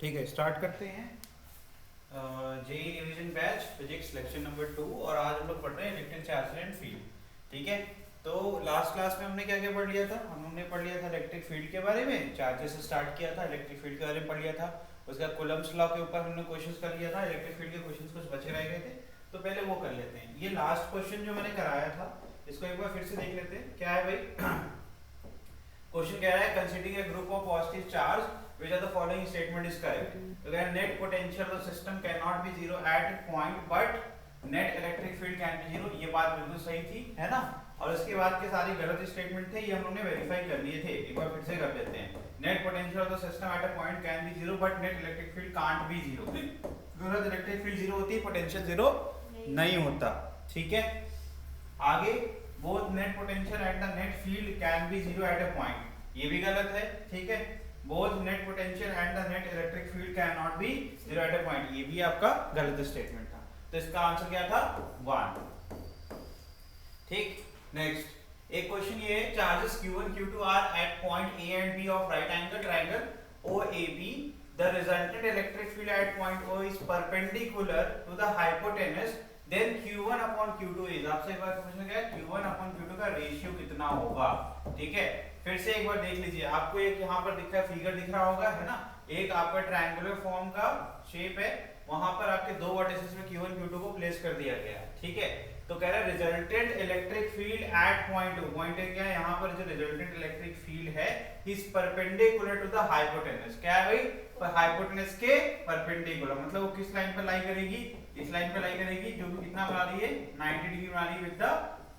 ठीक है, स्टार्ट करते हैं JEE revision batch physics lecture number 2। और आज हम लोग पढ़ रहे हैं इलेक्ट्रिक चार्ज एंड फील्ड। ठीक है, तो लास्ट क्लास में हमने क्या क्या पढ़ लिया था? हमने पढ़ लिया था इलेक्ट्रिक फील्ड के बारे में, चार्जेस से स्टार्ट किया था, इलेक्ट्रिक फील्ड के बारे में पढ़ लिया था। उसके बाद कूलम्ब्स लॉ के ऊपर हमने क्वेश्चंस कर लिया था, इलेक्ट्रिक फील्ड के क्वेश्चंस कुछ बचे रह गए थे, तो पहले वो कर लेते हैं। ये लास्ट क्वेश्चन जो मैंने कराया था इसको एक बार फिर से देख लेते हैं। क्या है भाई? क्वेश्चन कह रहा है considering A group of positive charge which of the following statement is correct? तो कह रहा है net potential of the system cannot be zero at a point but net electric field can be zero। ये बात बिल्कुल सही थी, है ना? और उसके बाद के सारे गलत स्टेटमेंट थे, ये हम लोगों ने वेरीफाई कर लिए थे। एक बार फिर से कर देते हैं। net potential of the system at a point can be zero but net electric field can't be zero। गलत, इलेक्ट्रिक फील्ड जीरो होती है, पोटेंशियल जीरो नहीं होता। ठीक है, आगे both net potential and the net field can be zero at a point, ये भी गलत है। ठीक है, both net potential and the net electric field cannot be zero at a point, ये भी आपका गलत स्टेटमेंट था। तो इसका आंसर क्या था? 1। ठीक, नेक्स्ट एक क्वेश्चन ये है, charges q1 q2 are at point a and b of right angle triangle OAB, the resultant electric field at point O is perpendicular to the hypotenuse, then q1 upon q2 is, आपसे एक बार पूछना क्या है, q1 upon q2 का ratio कितना होगा? ठीक है, फिर से एक बार देख लीजिए, आपको एक यहाँ पर दिख रहा है, फिगर दिख रहा होगा, है ना? एक आपका ट्रायंगुलर फॉर्म का शेप है, वहां पर आपके दो वर्टिसेस में q1 q2 को प्लेस कर दिया गया है। ठीक है, तो कह रहा है resultant electric field at point O, point क्या है यहाँ पर, जो रिजल्टेंट इलेक्ट्रिक फील्ड है is perpendicular to the hypotenuse. क्या है भाई? पर हाइपोटेनस के परपेंडिकुलर, मतलब वो किस लाइन पर लाई करेगी? इस लाइन पर लाई करेगी, जो कि कितना बना रही है, 90 डिग्री बना रही है विद द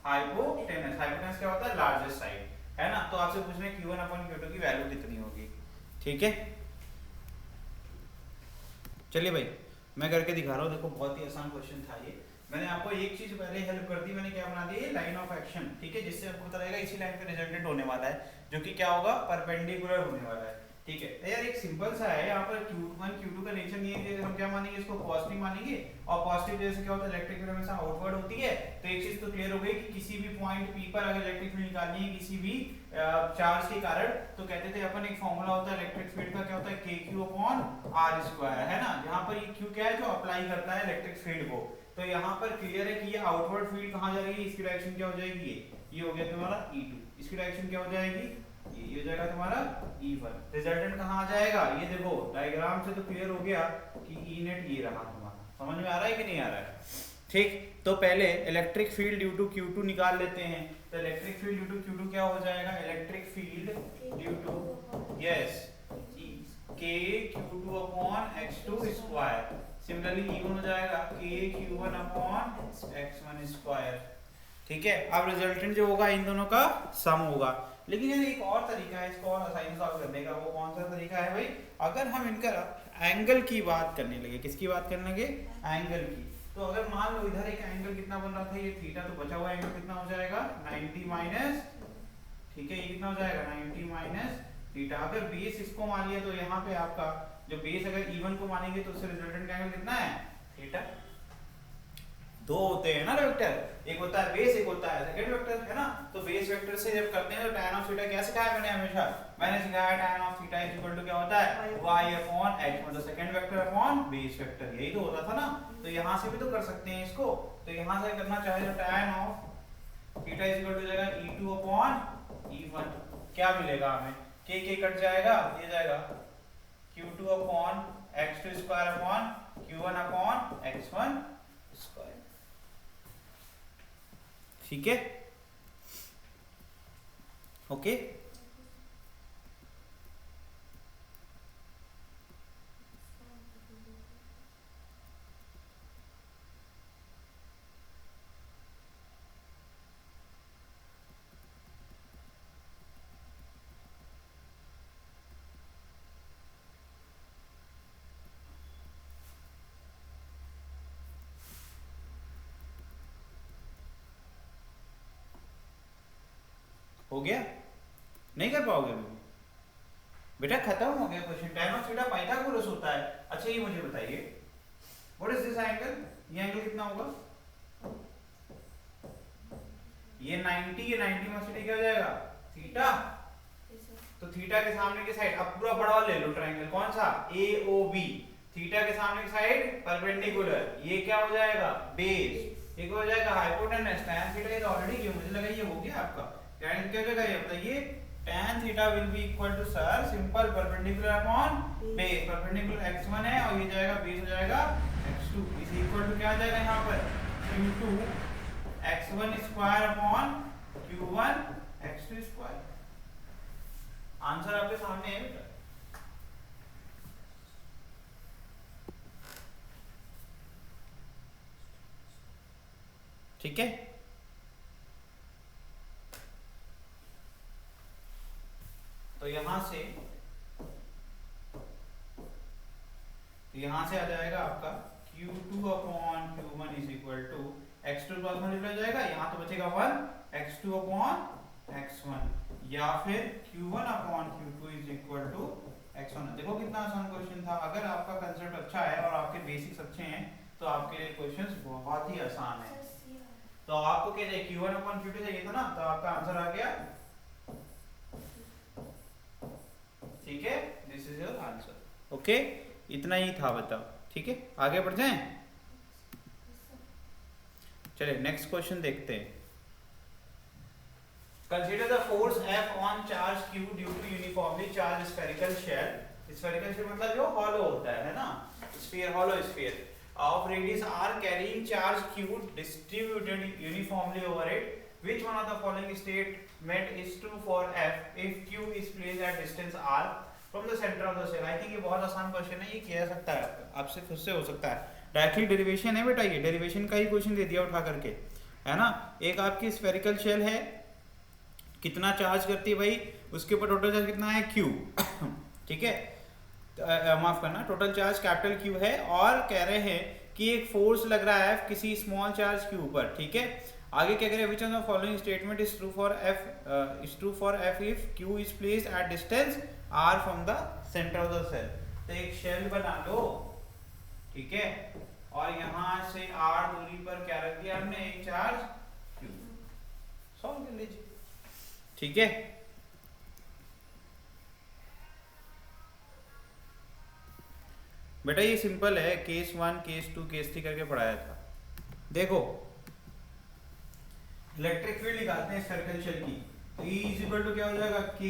हाइपोटेनस। हाइपोटेनस क्या होता है? लार्जेस्ट साइड, है ना? तो आपसे पूछना है q1 अपन q2 की वैल्यू कितनी होगी। ठीक है, चलिए भाई मैं करके दिखा रहा हूँ। देखो बहुत ही आसान क्वेश्चन था ये। मैंने आपको एक चीज पहले हेल्प कर दी, मैंने क्या बना दी, लाइन ऑफ एक्शन। ठीक है, जिससे आपको पता रहेगा इसी लाइन पे रिजल्टेंट होने वाला है, जो कि क्या होगा, परपेंडिकुलर होने वाला है। ठीक है, तो यार एक सिंपल सा है, यहाँ पर q1 q2 का नेचर नहीं है कि हम क्या मानेंगे, इसको पॉजिटिव मानेंगे, और पॉजिटिव जैसे क्या होता है, इलेक्ट्रिक फील्ड हमेशा आउटवर्ड होती है। तो एक चीज तो क्लियर हो गई कि किसी भी पॉइंट P पर अगर इलेक्ट्रिक फील्ड निकालनी है किसी भी चार्ज के कारण, तो कहते थे अपन, एक फॉर्मूला होता है इलेक्ट्रिक फील्ड का, क्या होता है, KQ/R², है ना? जहाँ पर ये Q क्या है, जो अप्लाई करता है इलेक्ट्रिक फील्ड को। तो यहाँ पर क्लियर है कि ये आउटवर्ड फील्ड कहाँ जा रही है, इसकी डायरेक्शन क्या हो जाएगी, ये हो गया तुम्हारा E2, इसकी डायरेक्शन क्या हो जाएगी, ये हो जाएगा तुम्हारा E1। रिजल्टेंट कहाँ आ जाएगा, ये देखो डायग्राम से तो क्लियर हो गया कि E नेट ये रहा तुम्हारा। समझ में आ रहा है कि नहीं आ रहा है? ठीक, तो पहले electric field due to Q2 निकाल लेते हैं। तो electric field due to Q2 क्या हो जाएगा, electric field due to, yes, KQ2 upon x2 square. Similarly E1 हो जाएगा KQ1 अपॉन x1 स्क्वायर। ठीक है, अब रिजल्टेंट जो होगा इन दोनों का सम होगा। लेकिन यार एक और तरीका है इसको और आसानी से सॉल्व करने का। वो कौन सा तरीका है भाई? अगर हम इनका एंगल की बात करने लगे, किसकी बात करने लगे, एंगल की, तो अगर मान लो इधर एक एंगल कितना बन रहा था, ये थीटा, तो बचा हुआ एंगल कितना हो जाएगा, 90 माइनस, ठीक है, ये कितना हो जाएगा, 90 माइनस थीटा। अगर बेस इसको मान लिया तो यहाँ पे आपका जो बेस अगर E1 को मानेंगे तो उससे रिजल्टेंट एंगल कितना है, थीटा। दो होते हैं ना वेक्टर, एक होता है बेस, एक होता है सेकंड वेक्टर, है ना? तो बेस वेक्टर से जब करते हैं तो tan ऑफ थीटा क्या सिखाया मैंने हमेशा, मैंने सिखाया tan of theta is equal to क्या होता है, y अपॉन x, मतलब second vector upon base vector, यही तो होता था ना। तो यहाँ से भी तो कर सकते हैं इसको। तो यहाँ से करना चाहे तो tan of theta is equal to हो जाएगा E2 अपॉन E1। क्या मिलेगा हमें, k कट जाएगा, ये जाएगा Q2 upon x2 square upon Q1 upon x1 square. ठीक है, ओके। हो गया? नहीं कर पाओगे अभी बेटा, खत्म हो गया question. tan of theta Pythagoras होता है। अच्छा ये मुझे बताइए, व्हाट इज दिस एंगल, ये एंगल कितना होगा, ये 90, ये 90 में से क्या हो जाएगा, थीटा। तो थीटा के सामने की साइड, अब पूरा बड़ा वाला ले लो ट्रायंगल, कौन सा, AOB, थीटा के सामने की साइड परपेंडिकुलर, ये क्या हो जाएगा, बेस, एक हो जाएगा हाइपोटेनस, tan थीटा ये तो ऑलरेडी किया, मुझे लगा ये हो गया आपका, tan क्या हो जाएगा ये बताइए, tan theta will be equal to sir simple perpendicular upon base, perpendicular x1 है और ये जाएगा बेस हो जाएगा x2 इज इक्वल टू क्या आ जाएगा यहाँ पर q2 x1 square upon q1 x2 square. Answer आपके सामने है बेटा। ठीक है, तो यहां से आ जाएगा आपका q2 upon q1 is equal to x2 cross multiply हो जाएगा, यहाँ तो बचेगा 1 x2 अपॉन x1 या फिर q1 upon q2 is equal to x1। देखो कितना आसान क्वेश्चन था, अगर आपका कंसेप्ट अच्छा है और आपके बेसिक्स अच्छे हैं तो आपके लिए क्वेश्चंस बहुत ही आसान है। तो आपको क्या चाहिए, q1 अपॉन q2 चाहिए था ना, तो आपका आंसर आ गया, ठीक है, this is your answer. Okay, इतना ही था, बताओ, ठीक है, आगे बढ़ जाएं। चलिए नेक्स्ट क्वेश्चन देखते हैं। Consider the force F on charge Q due to uniformly charged spherical shell, spherical shell मतलब जो hollow होता है ना, sphere, hollow sphere of radius r carrying charge Q distributed uniformly over it. Which one of the following statement is true for F if Q is placed at distance r from the center of the shell? I think ये बहुत आसान question है, ये किया जा सकता है, आपसे खुद से हो सकता है, डायरेक्टली डेरिवेशन है बेटा, ये डेरिवेशन का ही क्वेश्चन दे दिया उठा करके, है ना। एक आपकी स्फेरिकल शेल है, कितना चार्ज करती है भाई, उसके ऊपर टोटल चार्ज कितना है Q, ठीक है, माफ करना, टोटल चार्ज कैपिटल Q है और कह रहे हैं कि एक फोर्स लग रहा है F किसी स्मॉल चार्ज Q पर, ठीक है। आगे क्या करें, which of the following statement is true for F if Q is placed at distance r from the centre of the shell. तो एक शेल बना लो, ठीक है, और यहां से r दूरी पर क्या रख दिया हमने, एक चार्ज Q, सॉल्व कर लीजिए, ठीक है। बेटा ये सिंपल है, केस 1 केस 2 केस 3 करके पढ़ाया था। देखो इलेक्ट्रिक फील्ड निकालते हैं स्फेरिकल शेल की, तो E इज इक्वल टू क्या हो जाएगा, K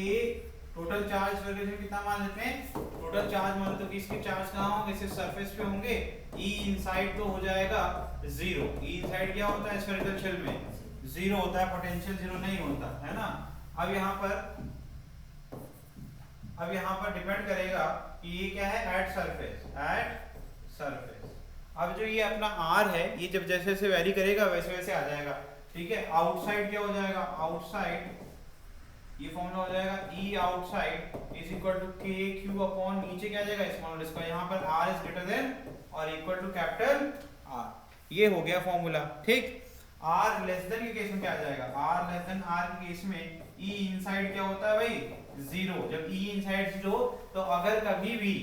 total charge spherical shell कितना मान लेते हैं, टोटल चार्ज मान लेते हैं कि इसके चार्ज कहाँ होंगे, सिर्फ सरफेस पे होंगे, E इनसाइड तो हो जाएगा 0, E इनसाइड क्या होता है स्फेरिकल शेल में, 0 होता है, पोटेंशियल 0 नहीं होता है ना। अब यहाँ पर डिपेंड करेगा कि ये क्या है, एट सरफेस। अब जो ये अपना R है, ये जब जैसे जैसे वेरी करेगा वैसे वैसे आ जाएगा, ठीक है। आउटसाइड क्या हो जाएगा, आउटसाइड ये फॉर्मूला हो जाएगा E outside is equal to K Q upon नीचे क्या आ जाएगा स्मॉल इसका, यहाँ पर R इज ग्रेटर देन और इक्वल टू कैपिटल R, ये हो गया फॉर्मूला, ठीक। R लेस देन के केस में क्या आ जाएगा, R लेस देन R के केस में E इनसाइड क्या होता है भाई, 0। जब E इनसाइड 0 तो अगर कभी भी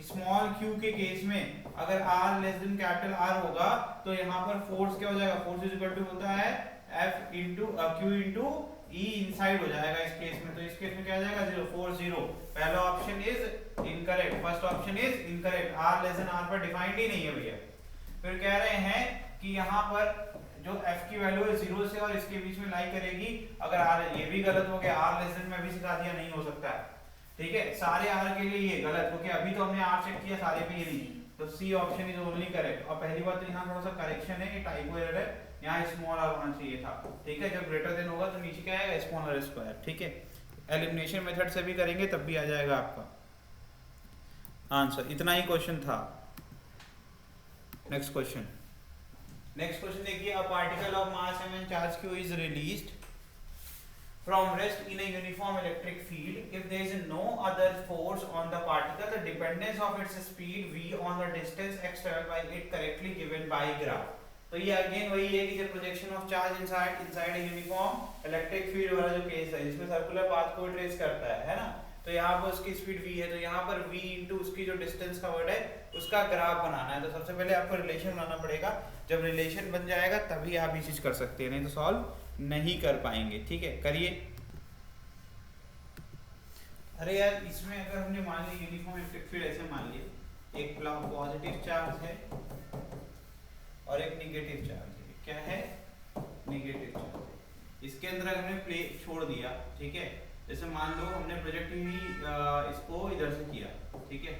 स्मॉल q के केस में अगर R less then capital R होगा तो यहाँ पर फोर्स क्या हो जाएगा, फोर्स इज इक्वल टू होता है F into Q into E inside हो जाएगा इस केस में। तो इस केस में क्या आ जाएगा, 0 4 0। पहला option is incorrect, first option is incorrect, R less than R पर डिफाइंड ही नहीं है भैया। फिर कह रहे हैं कि यहाँ पर जो F की वैल्यू है 0 से और इसके बीच में लाई करेगी, अगर R, ये भी गलत हो गया, R लेस देन में भी सिखा दिया, नहीं हो सकता है, ठीक है। सारे R के लिए ये गलत, क्योंकि अभी तो हमने R चेक किया, सारे पे ये नहीं, तो C option is only correct. और पहली बात तो यहाँ थोड़ा सा करेक्शन है, ये टाइपो एरर है, यहाँ स्मॉल r होना चाहिए था, ठीक है। जब ग्रेटर देन होगा तो नीचे क्या आएगा, स्मॉल r स्क्वायर, ठीक है। एलिमिनेशन मेथड से भी करेंगे तब भी आ जाएगा आपका आंसर। इतना ही क्वेश्चन था। नेक्स्ट क्वेश्चन देखिए, a particle of mass m and charge q is released from rest in a uniform electric field if there is no other force on the particle, the dependence of its speed v on the distance x traveled by it correctly given by graph। तो ये again वही है कि जब projection of charge inside a uniform electric field वाला जो case है, जिसमें सर्कुलर पाथ को ट्रेस करता है ना, तो यहाँ पर उसकी स्पीड v है, तो यहाँ पर v इंटू उसकी जो डिस्टेंस का वर्ड है उसका ग्राफ बनाना है। तो सबसे पहले आपको रिलेशन बनाना पड़ेगा, जब रिलेशन बन जाएगा तभी आप ये चीज कर सकते हैं, नहीं तो सॉल्व नहीं कर पाएंगे, ठीक है। करिए। अरे यार इसमें अगर हमने मान लिया यूनिफॉर्म इलेक्ट्रिक फील्ड ऐसे मान लिया, एक पॉजिटिव चार्ज है और एक निगेटिव चार्ज है। क्या है? Negative charge. इसके अंदर अगर हमने प्ले छोड़ दिया, ठीक है, जैसे मान लो हमने प्रोजेक्ट ही इसको इधर से किया, ठीक है,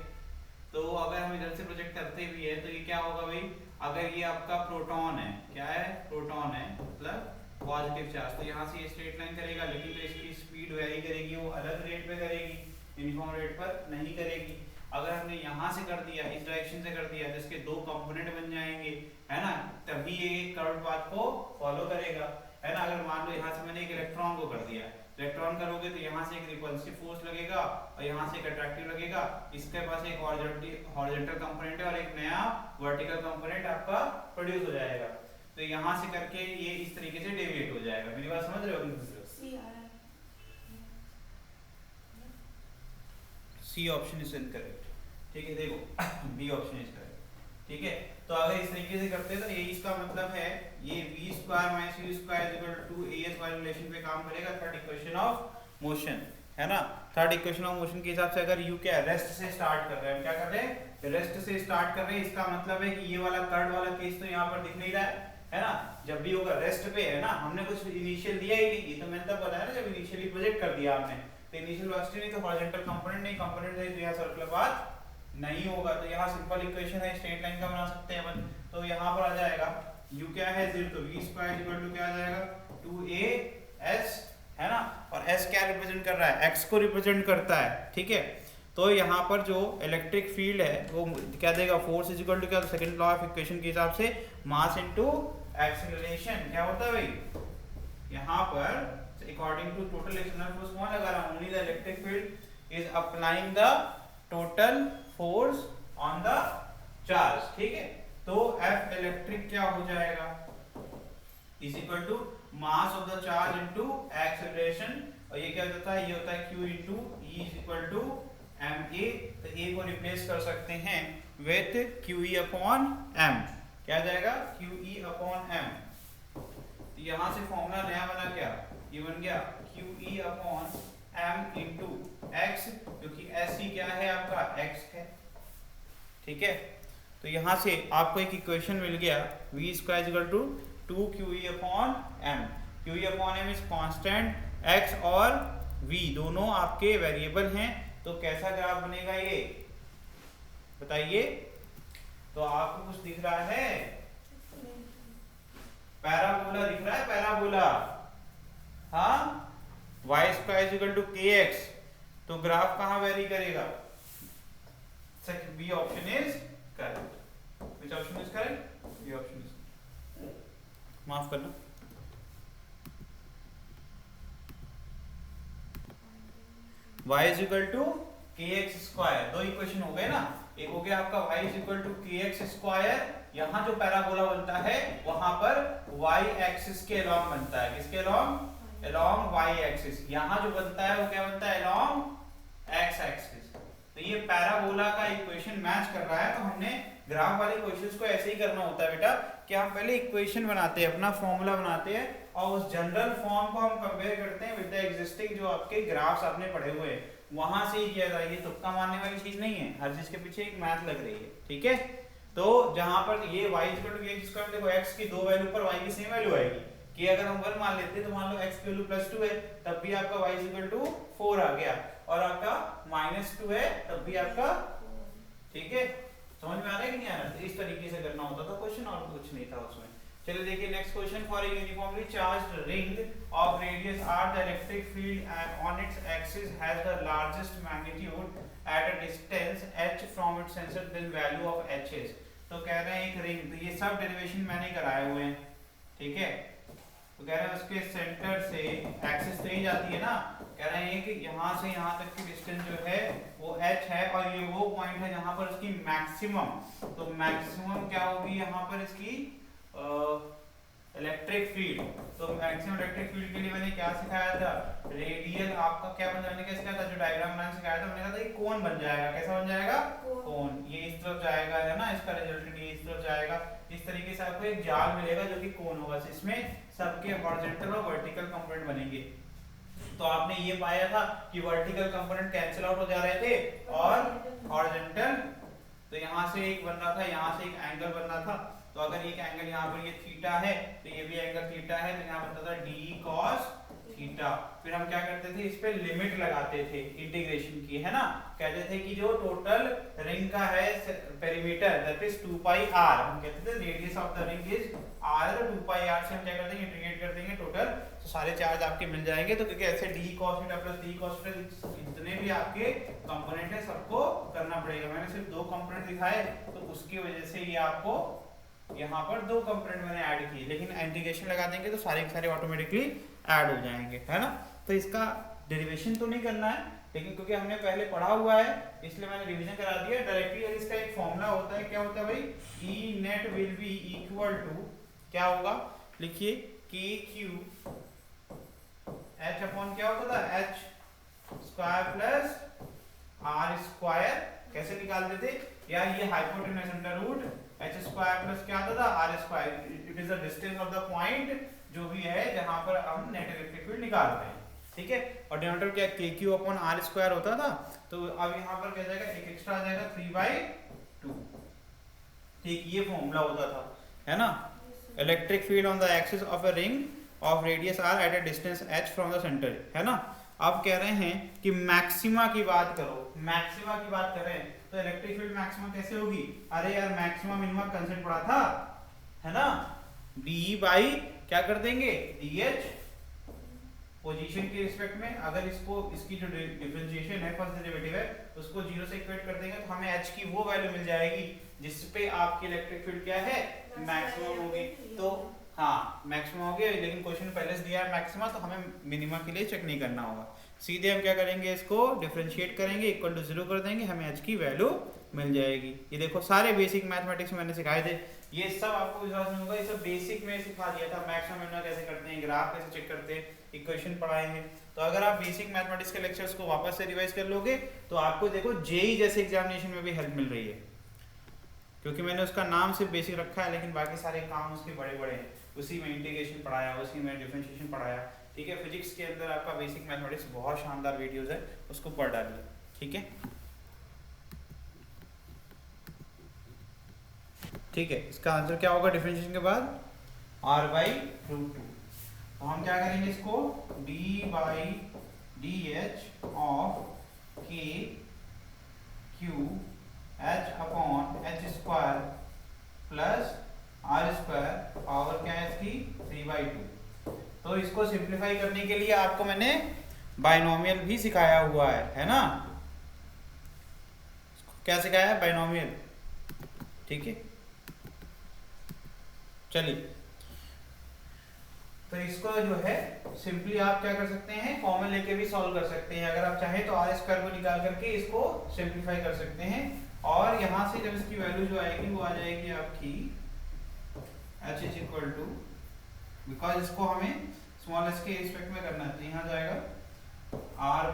तो अगर हम इधर से प्रोजेक्ट करते भी है तो ये क्या होगा भाई, अगर ये आपका प्रोटॉन है, क्या है? प्रोटॉन है, मतलब पॉजिटिव चार्ज, तो यहाँ से ये स्ट्रेट लाइन करेगा, लेकिन तो इसकी स्पीड वेरी करेगी, वो अलग रेट पे करेगी, यूनिफॉर्म रेट पर नहीं करेगी। अगर हमने यहाँ से कर दिया, इस डायरेक्शन से कर दिया, तो इसके दो कंपोनेंट बन जाएंगे, है ना, तभी ये कर्व पाथ को फॉलो करेगा, है ना। अगर मान लो यहाँ से मैंने एक इलेक्ट्रॉन को कर दिया, इलेक्ट्रॉन करोगे तो यहाँ से एक रिपल्सिव फोर्स लगेगा और यहाँ से एक अट्रैक्टिव लगेगा, इसके पास एक हॉरिजॉन्टल कंपोनेंट है और एक नया वर्टिकल कंपोनेंट आपका प्रोड्यूस हो जाएगा। तो यहाँ से करके ये इस तरीके से डेविएट हो जाएगा। मेरी बात समझ रहे हो? सी ऑप्शन इज इनकरेक्ट, ठीक है, देखो बी ऑप्शन इज करेक्ट, ठीक है। तो अगर इस तरीके से करते हैं तो ये इसका मतलब है ये v square minus u square equal to as वाले रिलेशन पे काम करेगा, थर्ड इक्वेशन ऑफ मोशन, है ना। थर्ड इक्वेशन ऑफ मोशन के हिसाब से अगर u क्या रेस्ट से स्टार्ट कर रहे हैं, क्या कर रहे हैं? रेस्ट से स्टार्ट कर रहे हैं, इसका मतलब है कि ये वाला थर्ड वाला केस तो यहाँ पर दिख नहीं रहा है ना। जब भी होगा रेस्ट पे, है ना, हमने कुछ इनिशियल दिया ही नहीं, ये तो मैंने तब बताया ना जब इनिशियली प्रोजेक्ट कर दिया आपने, तो इनिशियल वेलोसिटी नहीं तो हॉरिजॉन्टल कंपोनेंट नहीं, कंपोनेंट नहीं तो यहाँ सर्कुलर पाथ नहीं होगा। तो यहाँ सिंपल इक्वेशन है, स्ट्रेट लाइन का बना सकते हैं अपन। तो यहाँ पर आ जाएगा u क्या है 0, तो v स्क्वायर इक्वल टू क्या आ जाएगा 2as, है ना, और s क्या रिप्रेजेंट कर रहा है? x को रिप्रेजेंट करता है, ठीक है। तो यहाँ पर जो इलेक्ट्रिक फील्ड है वो क्या देगा? फोर्स इज इक्वल टू क्या? सेकंड लॉ ऑफ इक्वेशन के हिसाब से मास इनटू एक्सीलरेशन। क्या होता है भाई? यहाँ पर according to total external force कौन लगा रहा है? Only the electric field is applying the total force on the charge, ठीक है। तो F इलेक्ट्रिक क्या हो जाएगा? Is equal to mass of the charge into acceleration, और ये क्या होता है? ये होता है Q into E is equal to ma। तो A को रिप्लेस कर सकते हैं विथ QE अपॉन m। क्या आ जाएगा? QE upon m। तो यहाँ से फॉर्मूला नया बना क्या? ये बन गया QE upon m into x, क्योंकि s ही क्या है आपका? x है, ठीक है। तो यहाँ से आपको एक इक्वेशन मिल गया v square equal to 2QE upon m। QE upon m is constant, x और v दोनों आपके वेरिएबल हैं। तो कैसा ग्राफ बनेगा ये बताइए? तो आपको कुछ दिख रहा है? पैराबोला दिख रहा है, पैराबोला, हाँ। y स्क्वायर इक्वल टू kx, तो ग्राफ कहाँ वेरी करेगा? B option is correct. Which option is correct? B option is, माफ करना, y is equal to kx square. दो इक्वेशन हो गए ना, एक हो गया आपका y is equal to kx square, यहाँ जो पैराबोला बनता है वहां पर y एक्सिस के अलोंग बनता है। किसके अलोंग? Along y axis. यहाँ जो बनता है वो क्या बनता है? Along x axis. तो ये पैराबोला का इक्वेशन मैच कर रहा है। तो हमने ग्राफ वाले क्वेश्चंस को ऐसे ही करना होता है बेटा, कि हम पहले इक्वेशन बनाते हैं, अपना फॉर्मूला बनाते हैं, और उस जनरल फॉर्म को हम कंपेयर करते हैं विद द एग्जिस्टिंग जो आपके ग्राफ्स आपने पढ़े हुए हैं, वहां से ही किया जाएगा। ये तुक्का मारने वाली चीज नहीं है, हर चीज के पीछे एक मैथ लग रही है, ठीक है। तो जहां पर ये y equal to x square, देखो x की दो वैल्यू पर y की सेम वैल्यू आएगी, कि अगर हम 1 मान लेते हैं तो मान लो x की वैल्यू +2 है, तब भी आपका y इक्वल टू 4 आ गया, और आपका -2 है तब भी आपका, ठीक है। समझ में आ रहा है कि नहीं आ रहा? तो इस तरीके से करना होता था क्वेश्चन, और कुछ नहीं था उसमें। चलिए देखिए next question. For a uniformly charged ring of radius r, the electric field on its axis has the largest magnitude at a distance h from its centre, then value of h is. तो कह रहे हैं एक ring, तो ये सब derivation मैंने कराए हुए हैं, ठीक है। तो कह रहे हैं उसके सेंटर से एक्सिस तो ही जाती है ना, कह रहे हैं कि यहाँ से यहाँ तक की डिस्टेंस जो है वो h है, और ये वो पॉइंट है जहाँ पर इसकी मैक्सिमम, तो मैक्सिमम क्या होगी यहाँ पर इसकी इलेक्ट्रिक फील्ड। तो मैक्सिमम इलेक्ट्रिक फील्ड के लिए मैंने क्या सिखाया था? रेडियल आपका क्या बन जाने, क्या सिखाया था? जो डायग्राम मैंने सिखाया था, मैंने कहा था ये कोन बन जाएगा। कैसा बन जाएगा? कोन। ये इस तरफ जाएगा, है ना, इसका रिजल्टेंट ये इस तरफ जाएगा। इस तरीके से आपको एक जाल मिलेगा जो कि कोन होगा, जिसमें सबके हॉरिजॉन्टल और वर्टिकल कंपोनेंट बनेंगे। तो आपने ये पाया था कि वर्टिकल कंपोनेंट कैंसिल आउट हो जा रहे थे और हॉरिजॉन्टल, तो यहाँ से एक बन रहा था, यहाँ से एक एंगल बन रहा था। तो अगर एक एंगल यहाँ पर ये थीटा है तो ये भी एंगल थीटा है, तो यहाँ बनता था डी कॉस थीटा। फिर हम क्या करते थे, इस पे लिमिट लगाते थे इंटीग्रेशन की, है ना। कहते थे कि जो टोटल रिंग का है perimeter that is 2 pi R, हम कहते थे radius of the ring is R, 2 pi R से हम क्या कर देंगे, इंटीग्रेट कर देंगे टोटल, तो सारे चार्ज आपके मिल जाएंगे। तो क्योंकि ऐसे D cos theta plus D cos theta जितने भी आपके कंपोनेंट है सबको करना पड़ेगा। मैंने सिर्फ 2 कंपोनेंट दिखाए तो उसकी वजह से ये आपको यहाँ पर 2 कंपोनेंट मैंने ऐड किए, लेकिन इंटीग्रेशन लगा देंगे तो सारे के सारे ऑटोमेटिकली ऐड हो जाएंगे, है ना। तो इसका डेरिवेशन तो नहीं करना है, लेकिन क्योंकि हमने पहले पढ़ा हुआ है इसलिए मैंने रिवीजन करा दिया डायरेक्टली। और इसका एक फॉर्मूला होता है, क्या होता है भाई, E net will be equal to, क्या होगा, लिखिए के क्यू एच अपॉन क्या होता था, H square plus R square. कैसे निकालते थे यार, ये hypotenuse under root H square plus क्या आता था, R square, it is the distance of the point जो भी है जहां पर हम नेट इलेक्ट्रिक फील्ड निकाल रहे हैं, ठीक है। और डिनोमिनेटर क्या के क्यू अपॉन आर स्क्वायर होता था, तो अब यहाँ पर क्या जाएगा, एक एक्स्ट्रा आ जाएगा 3/2, ठीक, ये फॉर्मूला होता था, है ना। Electric field on the axis of a ring of radius R at a distance h from the centre, है ना। अब कह रहे हैं कि मैक्सिमा की बात करो, मैक्सिमा की बात कर रहे हैं तो इलेक्ट्रिक फील्ड मैक्सिमा कैसे होगी, अरे यार मैक्सिमा मिनिमा कंसेप्ट पढ़ा था, है ना। डी बाई क्या कर देंगे, डी एच पोजीशन के रिस्पेक्ट में, अगर इसको इसकी जो डिफरेंशिएशन है फर्स्ट डेरिवेटिव है उसको 0 से इक्वेट कर देंगे तो हमें h की वो वैल्यू मिल जाएगी जिस पे आपकी इलेक्ट्रिक फील्ड क्या है, मैक्सिमम होगी। तो हाँ मैक्सिमम हो गया, लेकिन क्वेश्चन पहले से दिया है मैक्सिमा, तो हमें मिनिमा के लिए चेक नहीं करना होगा। सीधे हम क्या करेंगे, इसको डिफरेंशिएट करेंगे, इक्वल टू 0 कर देंगे, हमें h की वैल्यू मिल जाएगी। ये देखो सारे बेसिक मैथमेटिक्स मैंने सिखाए थे, ये सब आपको विश्वास नहीं होगा, ये सब बेसिक में सिखा दिया था। मैक्सिमम मिनिमा कैसे करते हैं, ग्राफ कैसे चेक करते हैं, इक्वेशन पढ़ाए हैं। तो अगर आप बेसिक मैथमेटिक्स के लेक्चर्स को वापस से रिवाइज कर लोगे तो आपको देखो जेई जैसे एग्जामिनेशन में भी हेल्प मिल रही है, क्योंकि मैंने उसका नाम सिर्फ बेसिक रखा है, लेकिन बाकी सारे काम उसके बड़े बड़े हैं। उसी में इंटीग्रेशन पढ़ाया, उसी में डिफरेंशिएशन पढ़ाया, ठीक है। फिजिक्स के अंदर आपका बेसिक मैथमेटिक्स बहुत शानदार वीडियोस है, उसको पढ़ डालिए, ठीक है। ठीक है, इसका आंसर क्या होगा डिफरेंशिएशन के बाद, r/√2। तो हम क्या करेंगे इसको, d by D H of K Q H upon H square plus R square, power क्या है इसकी 3/2। तो इसको सिंप्लीफाई करने के लिए आपको मैंने बाइनोमियल भी सिखाया हुआ है ना। क्या सिखाया है, बाइनोमियल, ठीक है। चलिए, तो इसको जो है सिंपली आप क्या कर सकते हैं, कॉमन लेके भी सॉल्व कर सकते हैं। अगर आप चाहें तो आर स्क्वायर को निकाल करके इसको सिंप्लीफाई कर सकते हैं, और यहां से जब इसकी वैल्यू जो आएगी वो आ जाएगी आपकी h is equal to, because इसको हमें स्मॉल s के रिस्पेक्ट में करना है, तो यहाँ जाएगा r/,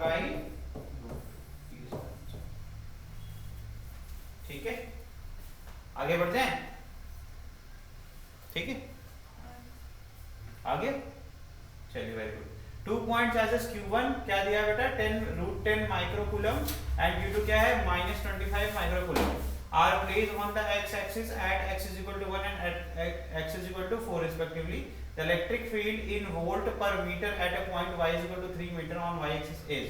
ठीक है। आगे बढ़ते हैं, ठीक है, आगे चलिए, very good. 2 point charges Q1 क्या दिया है बेटा, 10√10 माइक्रोकूलम एंड Q2 क्या है, -25 microcoulomb are placed on the x-axis at x is equal to 1 and at x is equal to 4 respectively. The electric field in volt per meter at a point y is equal to 3 meter on y-axis is.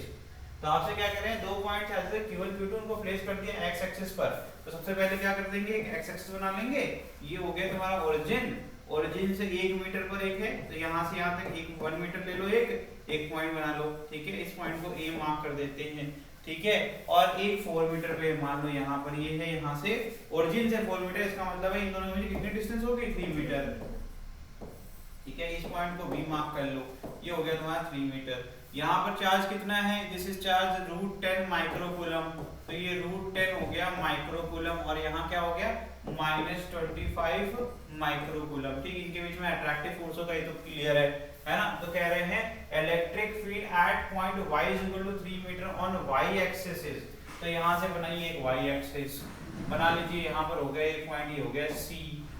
तो आपसे क्या करें, 2 point charges Q1 Q2 उनको place कर दिया x axis पर। तो सबसे पहले क्या कर देंगे, एक x एक्सिस बना लेंगे। ये हो गया तुम्हारा ओरिजिन, ओरिजिन से 1 मीटर पर एक है, तो यहाँ से यहाँ तक 1 मीटर ले लो, एक पॉइंट बना लो, ठीक है। इस पॉइंट को A मार्क कर देते हैं, ठीक है। और एक 4 मीटर पे मान लो यहाँ पर ये है, यहाँ से ओरिजिन से 4 मीटर, इसका मतलब है इन दोनों के बीच कितनी डिस्टेंस होगी, 3 मीटर, ठीक है। इस पॉइंट को भी मार्क कर लो, ये हो गया तुम्हारा 3 मीटर। यहाँ पर चार्ज कितना है, दिस इज चार्ज √10 माइक्रोकूलम, तो ये √10 हो गया माइक्रोकूलम, और यहाँ क्या हो गया -25 माइक्रोकूलम, ठीक। इनके बीच में अट्रैक्टिव फोर्स होगा, ये तो क्लियर है ना। तो कह रहे हैं electric field at point y is equal to 3 metre on y axis. तो यहाँ से बनाइए एक y एक्सिस बना लीजिए, यहाँ पर हो गया एक पॉइंट, ये हो गया C।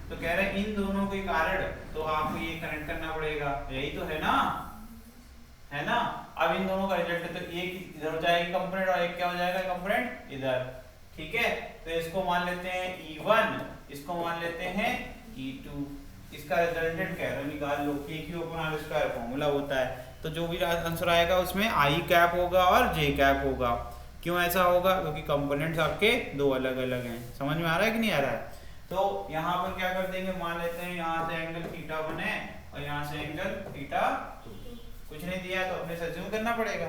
तो कह रहे हैं इन दोनों के कारण तो आपको ये कनेक्ट करना पड़ेगा, यही तो है ना, है ना। अब इन दोनों का रिजल्ट तो एक इधर हो जाएगा कंपोनेंट और एक क्या हो जाएगा कंपोनेंट इधर, ठीक है। तो इसको मान लेते हैं E1, इसको मान लेते हैं E2, इसका रिजल्टेंट कह रहे हो निकाल लो, KQ/R² फॉर्मूला होता है। तो जो भी आंसर आएगा उसमें I कैप होगा और J कैप होगा। क्यों ऐसा होगा? क्योंकि कंपोनेंट्स आपके दो अलग अलग हैं। समझ में आ रहा है कि नहीं आ रहा है? तो यहाँ पर क्या कर देंगे, मान लेते हैं यहाँ से एंगल θ1 है और यहाँ से एंगल θ2। कुछ नहीं दिया है तो अपने से अज्यूम करना पड़ेगा,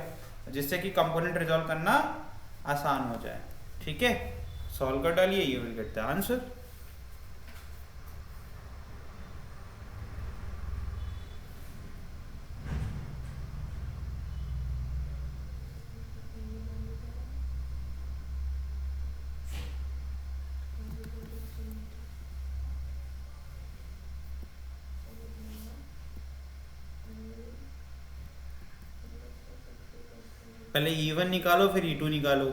जिससे कि कंपोनेंट रिजॉल्व करना आसान हो जाए, ठीक है। सॉल्व कर डालिए, ये विल गेट द आंसर। पहले E1 निकालो फिर E2 निकालो।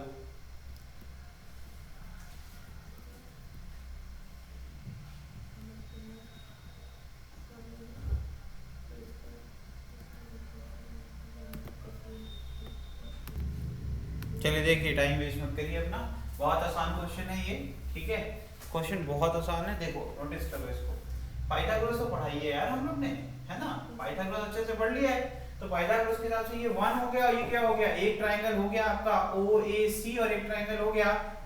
चलिए देखिए, टाइम वेस्ट मत करिए अपना, बहुत आसान क्वेश्चन है ये, ठीक है। क्वेश्चन बहुत आसान है, देखो नोटिस करो इसको। पाइथागोरस तो पढ़ाई है यार हम लोग ने, है ना, पाइथागोरस अच्छे से पढ़ लिया है। तो पाइथागोरस के हिसाब से ये 1 हो गया और ये क्या हो गया, एक ट्रायंगल हो गया आपका OAC और एक ट्रायंगल हो गया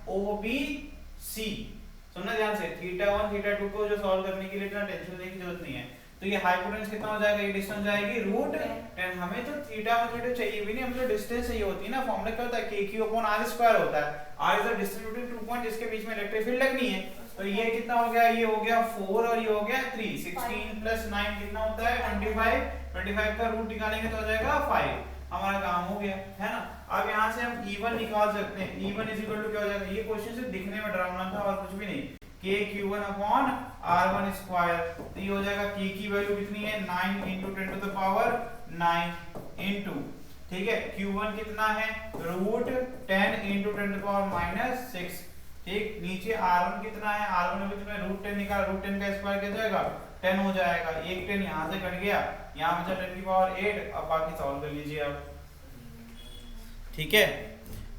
OBC। सुनना ध्यान से, θ1 θ2 को जो सॉल्व करने के लिए इतना टेंशन लेने की जरूरत नहीं है। तो ये हाइपोटेन्यूज कितना हो जाएगा, ये डिस्टेंस जाएगी √10। हमें तो थीटा और थीटा चाहिए भी नहीं, हमें तो डिस्टेंस चाहिए होती है ना। फॉर्मूला क्या होता है, KQ/R² होता है। R is the distance between two point जिसके बीच में इलेक्ट्रिक फील्ड लगनी है। तो ये कितना हो गया, ये हो गया 4 और ये हो गया 3। 16 + 9 कितना होता है 25। 25 का रूट निकालेंगे तो हो जाएगा 5। हमारा काम हो गया, है ना। अब यहाँ से हम E1 निकाल सकते हैं। E1 = क्या हो जाएगा, ये क्वेश्चन सिर्फ दिखने में डरावना था और कुछ भी नहीं, KQ1/R1²। तो ये हो जाएगा, K की वैल्यू कितनी है 9 × 10⁹ इनटू, ठीक है। Q1 कितना है √10 × 10⁻⁻⁶, ठीक। नीचे R1 कितना है, R1 में तुम्हें √10 निकाल, √10 का स्क्वायर क्या जाएगा 10 हो जाएगा। एक 10 यहाँ से कट गया, यहाँ बचा 10⁸। अब बाकी सॉल्व कर लीजिए आप, ठीक है।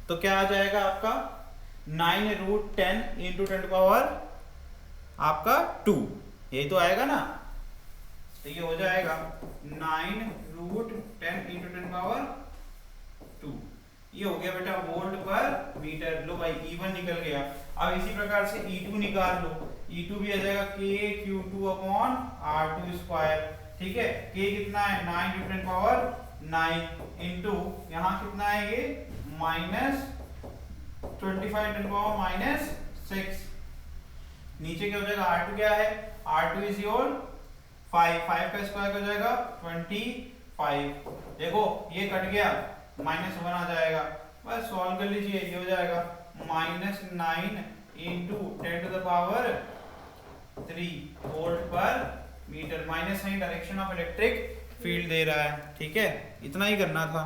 तो क्या आ जाएगा आपका 9 √10 × 10⁻² आपका 2, यही तो आएगा ना। तो ये हो जाएगा 9 √10 × 10⁻²। ये हो गया बेटा वोल्ट पर मीटर। लो भाई E1 निकल गया। अब इसी प्रकार से E2 निकाल लो। E2 भी आ जाएगा KQ2/R2², ठीक है। K कितना है 9 × 10⁻9 इनटू यहाँ कितना है ये -25 × 10⁻⁻⁶। नीचे क्या हो जाएगा, R2 क्या है, R2 इज योर 5। 5 का स्क्वायर हो जाएगा 25। देखो ये कट गया, -1 आ जाएगा। बस सॉल्व कर लीजिए, ये हो जाएगा -9 × 10⁻³ वोल्ट पर metre. -Sign direction of electric field दे रहा है, ठीक है। इतना ही करना था,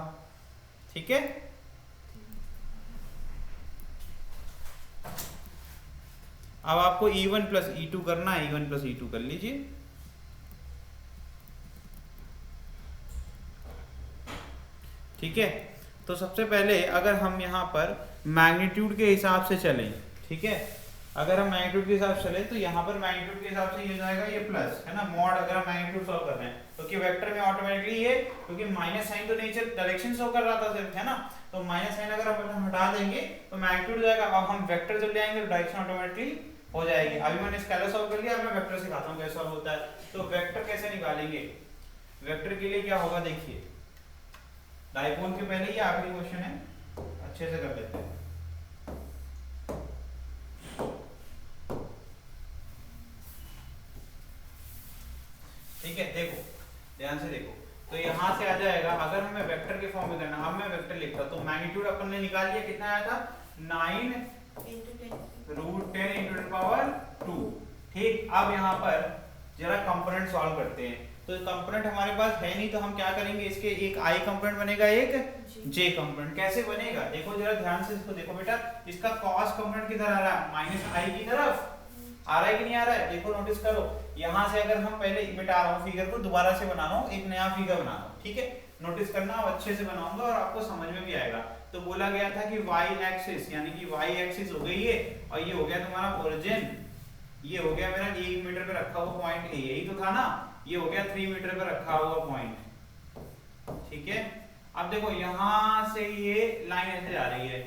ठीक है। अब आपको E1 + E2 करना है, E1 + E2 कर लीजिए। ठीक है। तो सबसे पहले अगर हम यहाँ पर मैग्नीट्यूड के हिसाब से चलें, ठीक है, अगर हम मैग्नीट्यूड के हिसाब से चलें तो यहाँ पर मैग्नीट्यूड के हिसाब से ये जाएगा ये प्लस, है ना, मॉड। अगर हम मैग्नीट्यूड सॉल्व कर रहे हैं तो कि वेक्टर में ऑटोमेटिकली ये, क्योंकि माइनस साइन तो नीचे डायरेक्शन शो कर रहा था सिर्फ, है ना, तो माइनस साइन अगर हम हटा देंगे तो मैग्नीट्यूड हो जाएगा। अब हम वेक्टर जब ले आएंगे तो डायरेक्शन ऑटोमेटिकली हो जाएगी। अभी मैंने स्केलर सॉल्व कर लिया, अब मैं वेक्टर सिखाता हूँ कैसे सॉल्व होता है। तो वेक्टर कैसे निकालेंगे, वेक्टर के लिए क्या होगा देखिए, डायपोल के पहले ये आखिरी क्वेश्चन है, अच्छे से कर लेते हैं। ठीक है, देखो ध्यान से देखो, तो यहाँ से आ जाएगा, अगर हमें वेक्टर के फॉर्म में करना, अब मैं वेक्टर लिखता तो मैग्नीट्यूड अपन ने निकाल लिया, कितना आया था 9 √10 × 10⁻²। ठीक। अब यहाँ पर जरा कंपोनेंट सॉल्व करते हैं। तो कंपोनेंट हमारे पास है नहीं, तो हम क्या करेंगे, इसके एक I कंपोनेंट बनेगा, एक J कंपोनेंट। कैसे बनेगा देखो जरा ध्यान से, इसको देखो बेटा, इसका कॉस कंपोनेंट किधर आ रहा है, -I की तरफ आ रहा है कि नहीं आ रहा है, देखो नोटिस करो। यहाँ से अगर हम पहले मिटा रहा हूँ फिगर को, दोबारा से बना रहा हूँ, एक नया फिगर बना रहा हूँ, ठीक है। नोटिस करना, आप अच्छे से बनाऊंगा और आपको समझ में भी आएगा। तो बोला गया था कि वाई एक्सिस यानी कि वाई एक्सिस हो गई ये, और ये हो गया तुम्हारा ओरिजिन, ये हो गया मेरा 1 मीटर पे रखा हुआ पॉइंट ए, यही तो था ना, ये हो गया 3 मीटर पे रखा हुआ पॉइंट। ठीक है, अब देखो यहां से ये लाइन ऐसे जा रही है,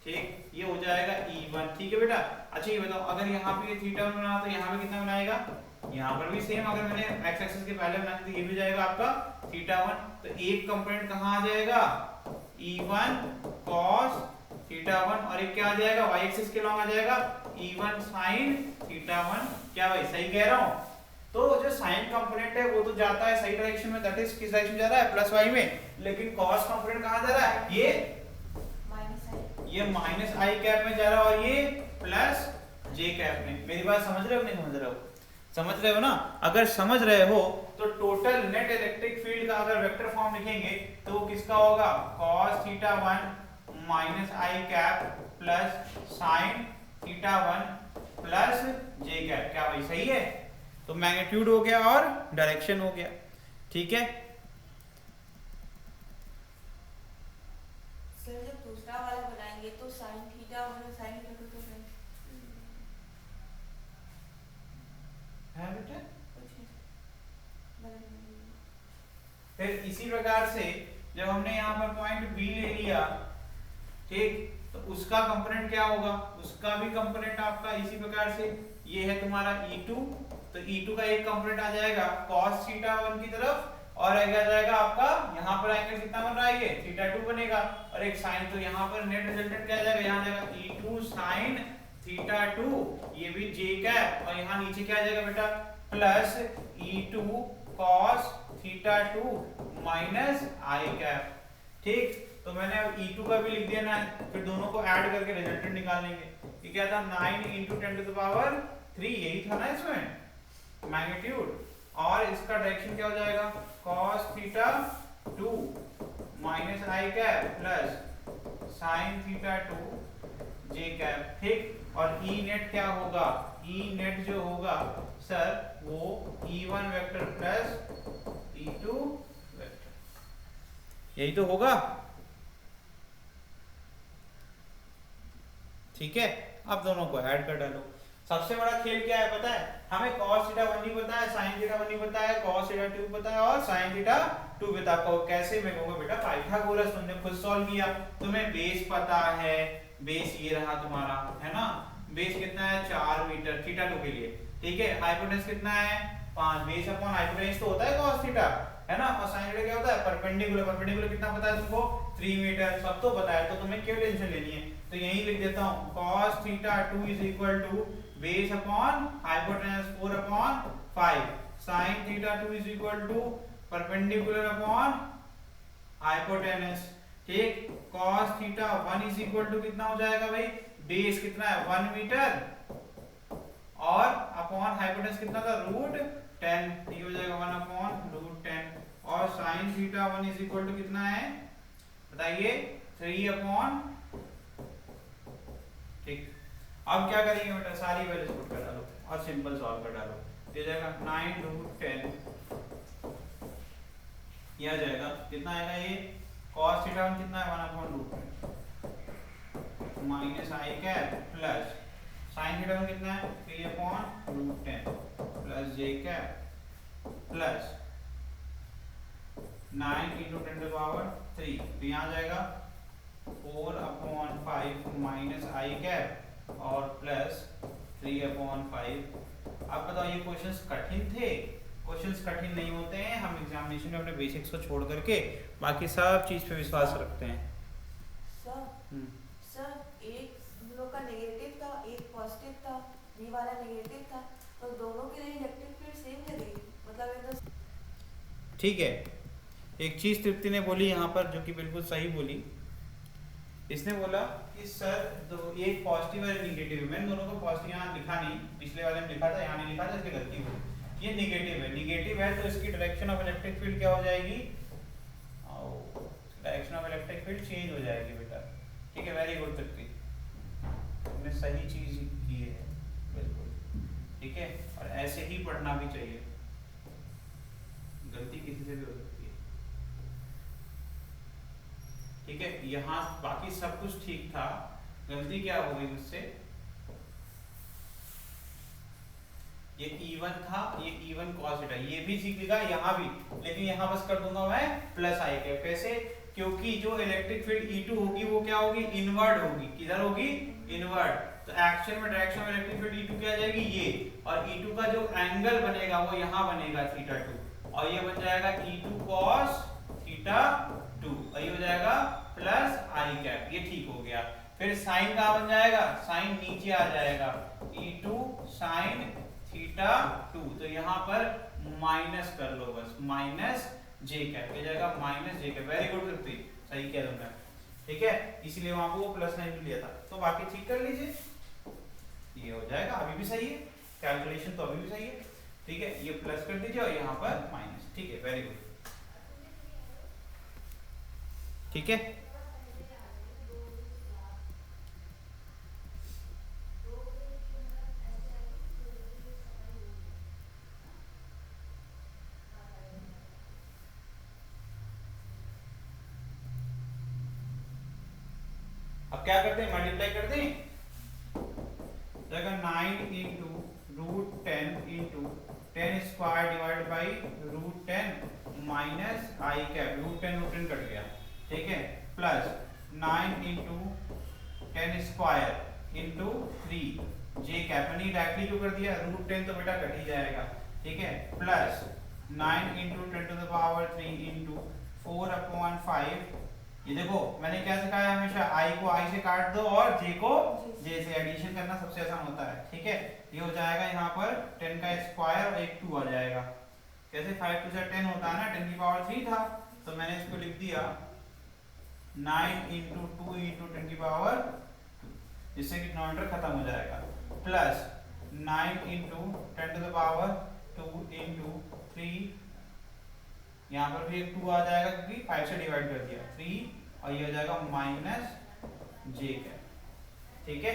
ठीक, ये हो जाएगा E1। ठीक है बेटा, अच्छा ये बताओ अगर यहाँ पे ये θ1 बना तो यहाँ पे कितना बनाएगा, यहाँ पर भी सेम, अगर मैंने x एक्सिस के पहले बनाया तो ये भी जाएगा आपका θ1। तो एक कंपोनेंट कहाँ आ जाएगा, E1 cos θ1, और एक क्या आ जाएगा y एक्सिस के लॉन्ग आ जाएगा E1 sin θ1। क्या भाई सही कह रहा हूँ? तो जो साइन कंपोनेंट है वो तो जाता है सही डायरेक्शन में, दैट इज किस डायरेक्शन जा रहा है, प्लस y में, लेकिन cos कंपोनेंट कहाँ जा रहा है, ये माइनस आई कैप में जा रहा है और ये प्लस जे कैप में। मेरी बात समझ रहे हो नहीं समझ रहे हो? समझ रहे हो ना? अगर समझ रहे हो तो टोटल नेट इलेक्ट्रिक फील्ड का अगर वेक्टर फॉर्म लिखेंगे तो वो किसका होगा, cos θ1 minus I cap plus sin θ1 plus J cap. क्या भाई सही है? तो मैग्नीट्यूड हो गया और डायरेक्शन हो गया। ठीक है, सर जब दूसरा वाला बनाएंगे तो sin θ1 और sin θ2 तो है बेटा। कुछ नहीं। फिर इसी प्रकार से जब हमने यहाँ पर पॉइंट बी ले लिया, ठीक, तो उसका कंपोनेंट क्या होगा, उसका भी कंपोनेंट आपका इसी प्रकार से, ये है तुम्हारा E2, तो E2 का एक कंपोनेंट आ जाएगा cos θ1 की तरफ, और आ जाएगा आपका यहाँ पर एंगल कितना बन रहा है, ये θ2 बनेगा, और एक साइन, तो यहाँ पर नेट रिजल्टेंट क्या आ जाएगा, यहाँ आ जाएगा E2 sin θ2, ये भी j कैप, और यहाँ नीचे क्या आ जाएगा बेटा, plus E2 cos θ2 minus i cap. ठीक, तो मैंने अब E2 का भी लिख दिया ना, फिर दोनों को ऐड करके रिजल्टेंट निकाल लेंगे। ये क्या था, 9 × 10⁻3, यही था ना इसमें मैग्नीट्यूड, और इसका डायरेक्शन क्या हो जाएगा, cos θ2 minus I cap plus sin θ2 j cap. ठीक, और E नेट क्या होगा, E नेट जो होगा सर वो E1 vector plus E2 vector, यही तो होगा। ठीक है, अब दोनों को ऐड कर डालो। सबसे बड़ा खेल क्या है पता है, हमें cos θ1 नहीं पता है, sin θ1 नहीं पता है, cos θ2 पता है और sin θ2 पता है। कैसे, मैं कहूंगा बेटा पाइथागोरस तुमने खुद सॉल्व किया, तुम्हें बेस पता है, बेस ये रहा तुम्हारा, है ना, बेस कितना है 4 मीटर θ2 के लिए। ठीक है, हाइपोटेन्यूज कितना है 5, बेस अपॉन हाइपोटेन्यूज तो होता है cos θ, है ना, और sin θ क्या होता है परपेंडिकुलर, परपेंडिकुलर कितना पता है तुमको 3 मीटर, सब तो पता है, तो तुम्हें क्यों टेंशन लेनी है। तो यही लिख देता हूं cos θ2 is equal to base upon hypotenuse 4/5, sin θ2 is equal to perpendicular upon hypotenuse. ठीक, cos θ1 इज इक्वल टू कितना हो जाएगा भाई, बेस कितना है 1 मीटर और अपॉन हाइपोटेन्यूज कितना था √10, ये हो जाएगा 1/√10, और sin θ1 इज इक्वल टू कितना है बताइए 3/, ठीक। अब क्या करेंगे बेटा, सारी वैल्यूज पुट कर डालो और सिंपल सॉल्व कर डालो, ये जाएगा 9√10, ये आ जाएगा कितना आएगा, ये cos θ1 कितना है 1/√10 minus I cap plus sin θ1 कितना है 3/√10 प्लस j कैप प्लस 9 × 10⁻3, तो यहाँ आ जाएगा 4/5 माइनस आई कैप और प्लस 3/5। अब बताओ ये क्वेश्चंस कठिन थे? क्वेश्चंस कठिन नहीं होते हैं, हम एग्जामिनेशन में अपने बेसिक्स को छोड़ करके बाकी सब चीज पे विश्वास रखते हैं। सर एक हम लोग का नेगेटिव था, एक पॉजिटिव था, बी वाला नेगेटिव था, तो दोनों के लिए इलेक्ट्रिक फील्ड सेम लगेगी, मतलब ये तो ठीक है। एक चीज तृप्ति ने बोली यहाँ पर जो कि बिल्कुल सही बोली, इसने बोला कि सर दो एक पॉजिटिव और नेगेटिव है, मैंने दोनों को पॉजिटिव यहाँ लिखा नहीं, पिछले वाले में लिखा था, यहाँ नहीं लिखा था, इसलिए गलती हुई। ये नेगेटिव है, नेगेटिव है तो इसकी डायरेक्शन ऑफ इलेक्ट्रिक फील्ड क्या हो जाएगी, direction of electric field change हो जाएगी बेटा। ठीक है, वेरी गुड तृप्ति, तुमने सही चीज की है बिल्कुल। ठीक है, और ऐसे ही पढ़ना भी चाहिए, गलती किसी से भी हो सकती है। ठीक है, यहाँ बाकी सब कुछ ठीक था, गलती क्या हो गई मुझसे, ये E1 था, ये E1 cos थीटा, ये भी सीख लेगा यहाँ भी, लेकिन यहाँ बस कर दूंगा मैं प्लस आई कैप। कैसे? क्योंकि जो इलेक्ट्रिक फील्ड E2 होगी वो क्या होगी, इनवर्ड होगी। किधर होगी? इनवर्ड। तो एक्शन में डायरेक्शन में इलेक्ट्रिक फील्ड E2 क्या आ जाएगी, ये, और E2 का जो एंगल बनेगा वो यहाँ बनेगा θ2, और ये बन जाएगा E2 cos θ2, और ये हो जाएगा प्लस आई कैप। ये ठीक हो गया। फिर साइन कहाँ बन जाएगा, साइन नीचे आ जाएगा, E2 sin θ2, तो यहाँ पर माइनस कर लो बस, माइनस जे कैप हो जाएगा, माइनस जे कैप। वेरी गुड कृति, सही किया तुमने, ठीक है, इसलिए वहां को प्लस साइन लिया था। तो बाकी ठीक कर लीजिए, ये हो जाएगा, अभी भी सही है, कैलकुलेशन तो अभी भी सही है, ठीक है, ये प्लस कर दीजिए और यहाँ पर माइनस, ठीक है, वेरी गुड, ठीक है। अब क्या करते हैं, मल्टीप्लाई करते हैं, जगह 9 into root 10 into 10 square divide by root 10 minus I cap, root 10 कट गया, ठीक है, plus 9 into 10 square into 3 J cap, नहीं डायरेक्टली क्यों कर दिया, रूट 10 तो बेटा कट ही जाएगा, ठीक है, plus 9 into 10 to the power 3 into 4/5। ये देखो मैंने क्या सिखाया, हमेशा i को i से काट दो और j को j से, एडिशन करना सबसे आसान होता है, ठीक है। ये हो जाएगा यहाँ पर 10 का स्क्वायर और एक 2 आ जाएगा, कैसे 5 2 से 10 होता है ना, 10 की पावर 3 था, तो मैंने इसको लिख दिया 9 इंटू 2 इंटू 10 की पावर 2, जिससे कि डिनोमिनेटर खत्म हो जाएगा, plus 9 into 10 to the power 2 into 3, यहाँ पर भी एक 2 आ जाएगा क्योंकि 5 से डिवाइड कर दिया, 3, और ये हो जाएगा माइनस जे कैप, ठीक है।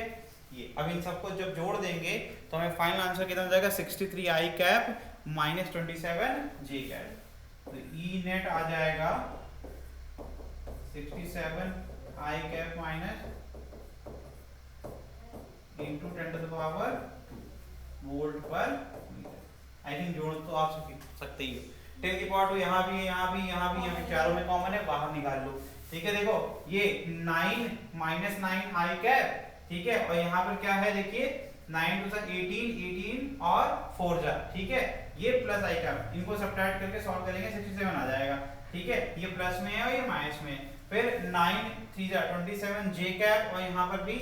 ये अब इन सबको जब जोड़ देंगे तो हमें फाइनल आंसर कितना हो जाएगा, 63 I cap minus 27 J cap, तो ई नेट आ जाएगा 67 I cap minus into 10 to the power 2 volt पर मीटर। आई थिंक जोड़ तो आप सकते ही हो, 10 की पावर 2 यहाँ भी, यहाँ भी, यहाँ भी, यहाँ भी, चारों में कॉमन है, बाहर निकाल लो, ठीक है। देखो ये 9 माइनस 9 आई कैप, ठीक है, और यहाँ पर क्या है देखिए 9 टू 18 18 और 4 जा, ठीक है, ये प्लस आई कैप, इनको सब्ट्रैक्ट करके सॉल्व करेंगे 67 आ जाएगा, ठीक है, ये प्लस में है और ये माइनस में है, फिर 9 3 जा 27 जे कैप, और यहाँ पर भी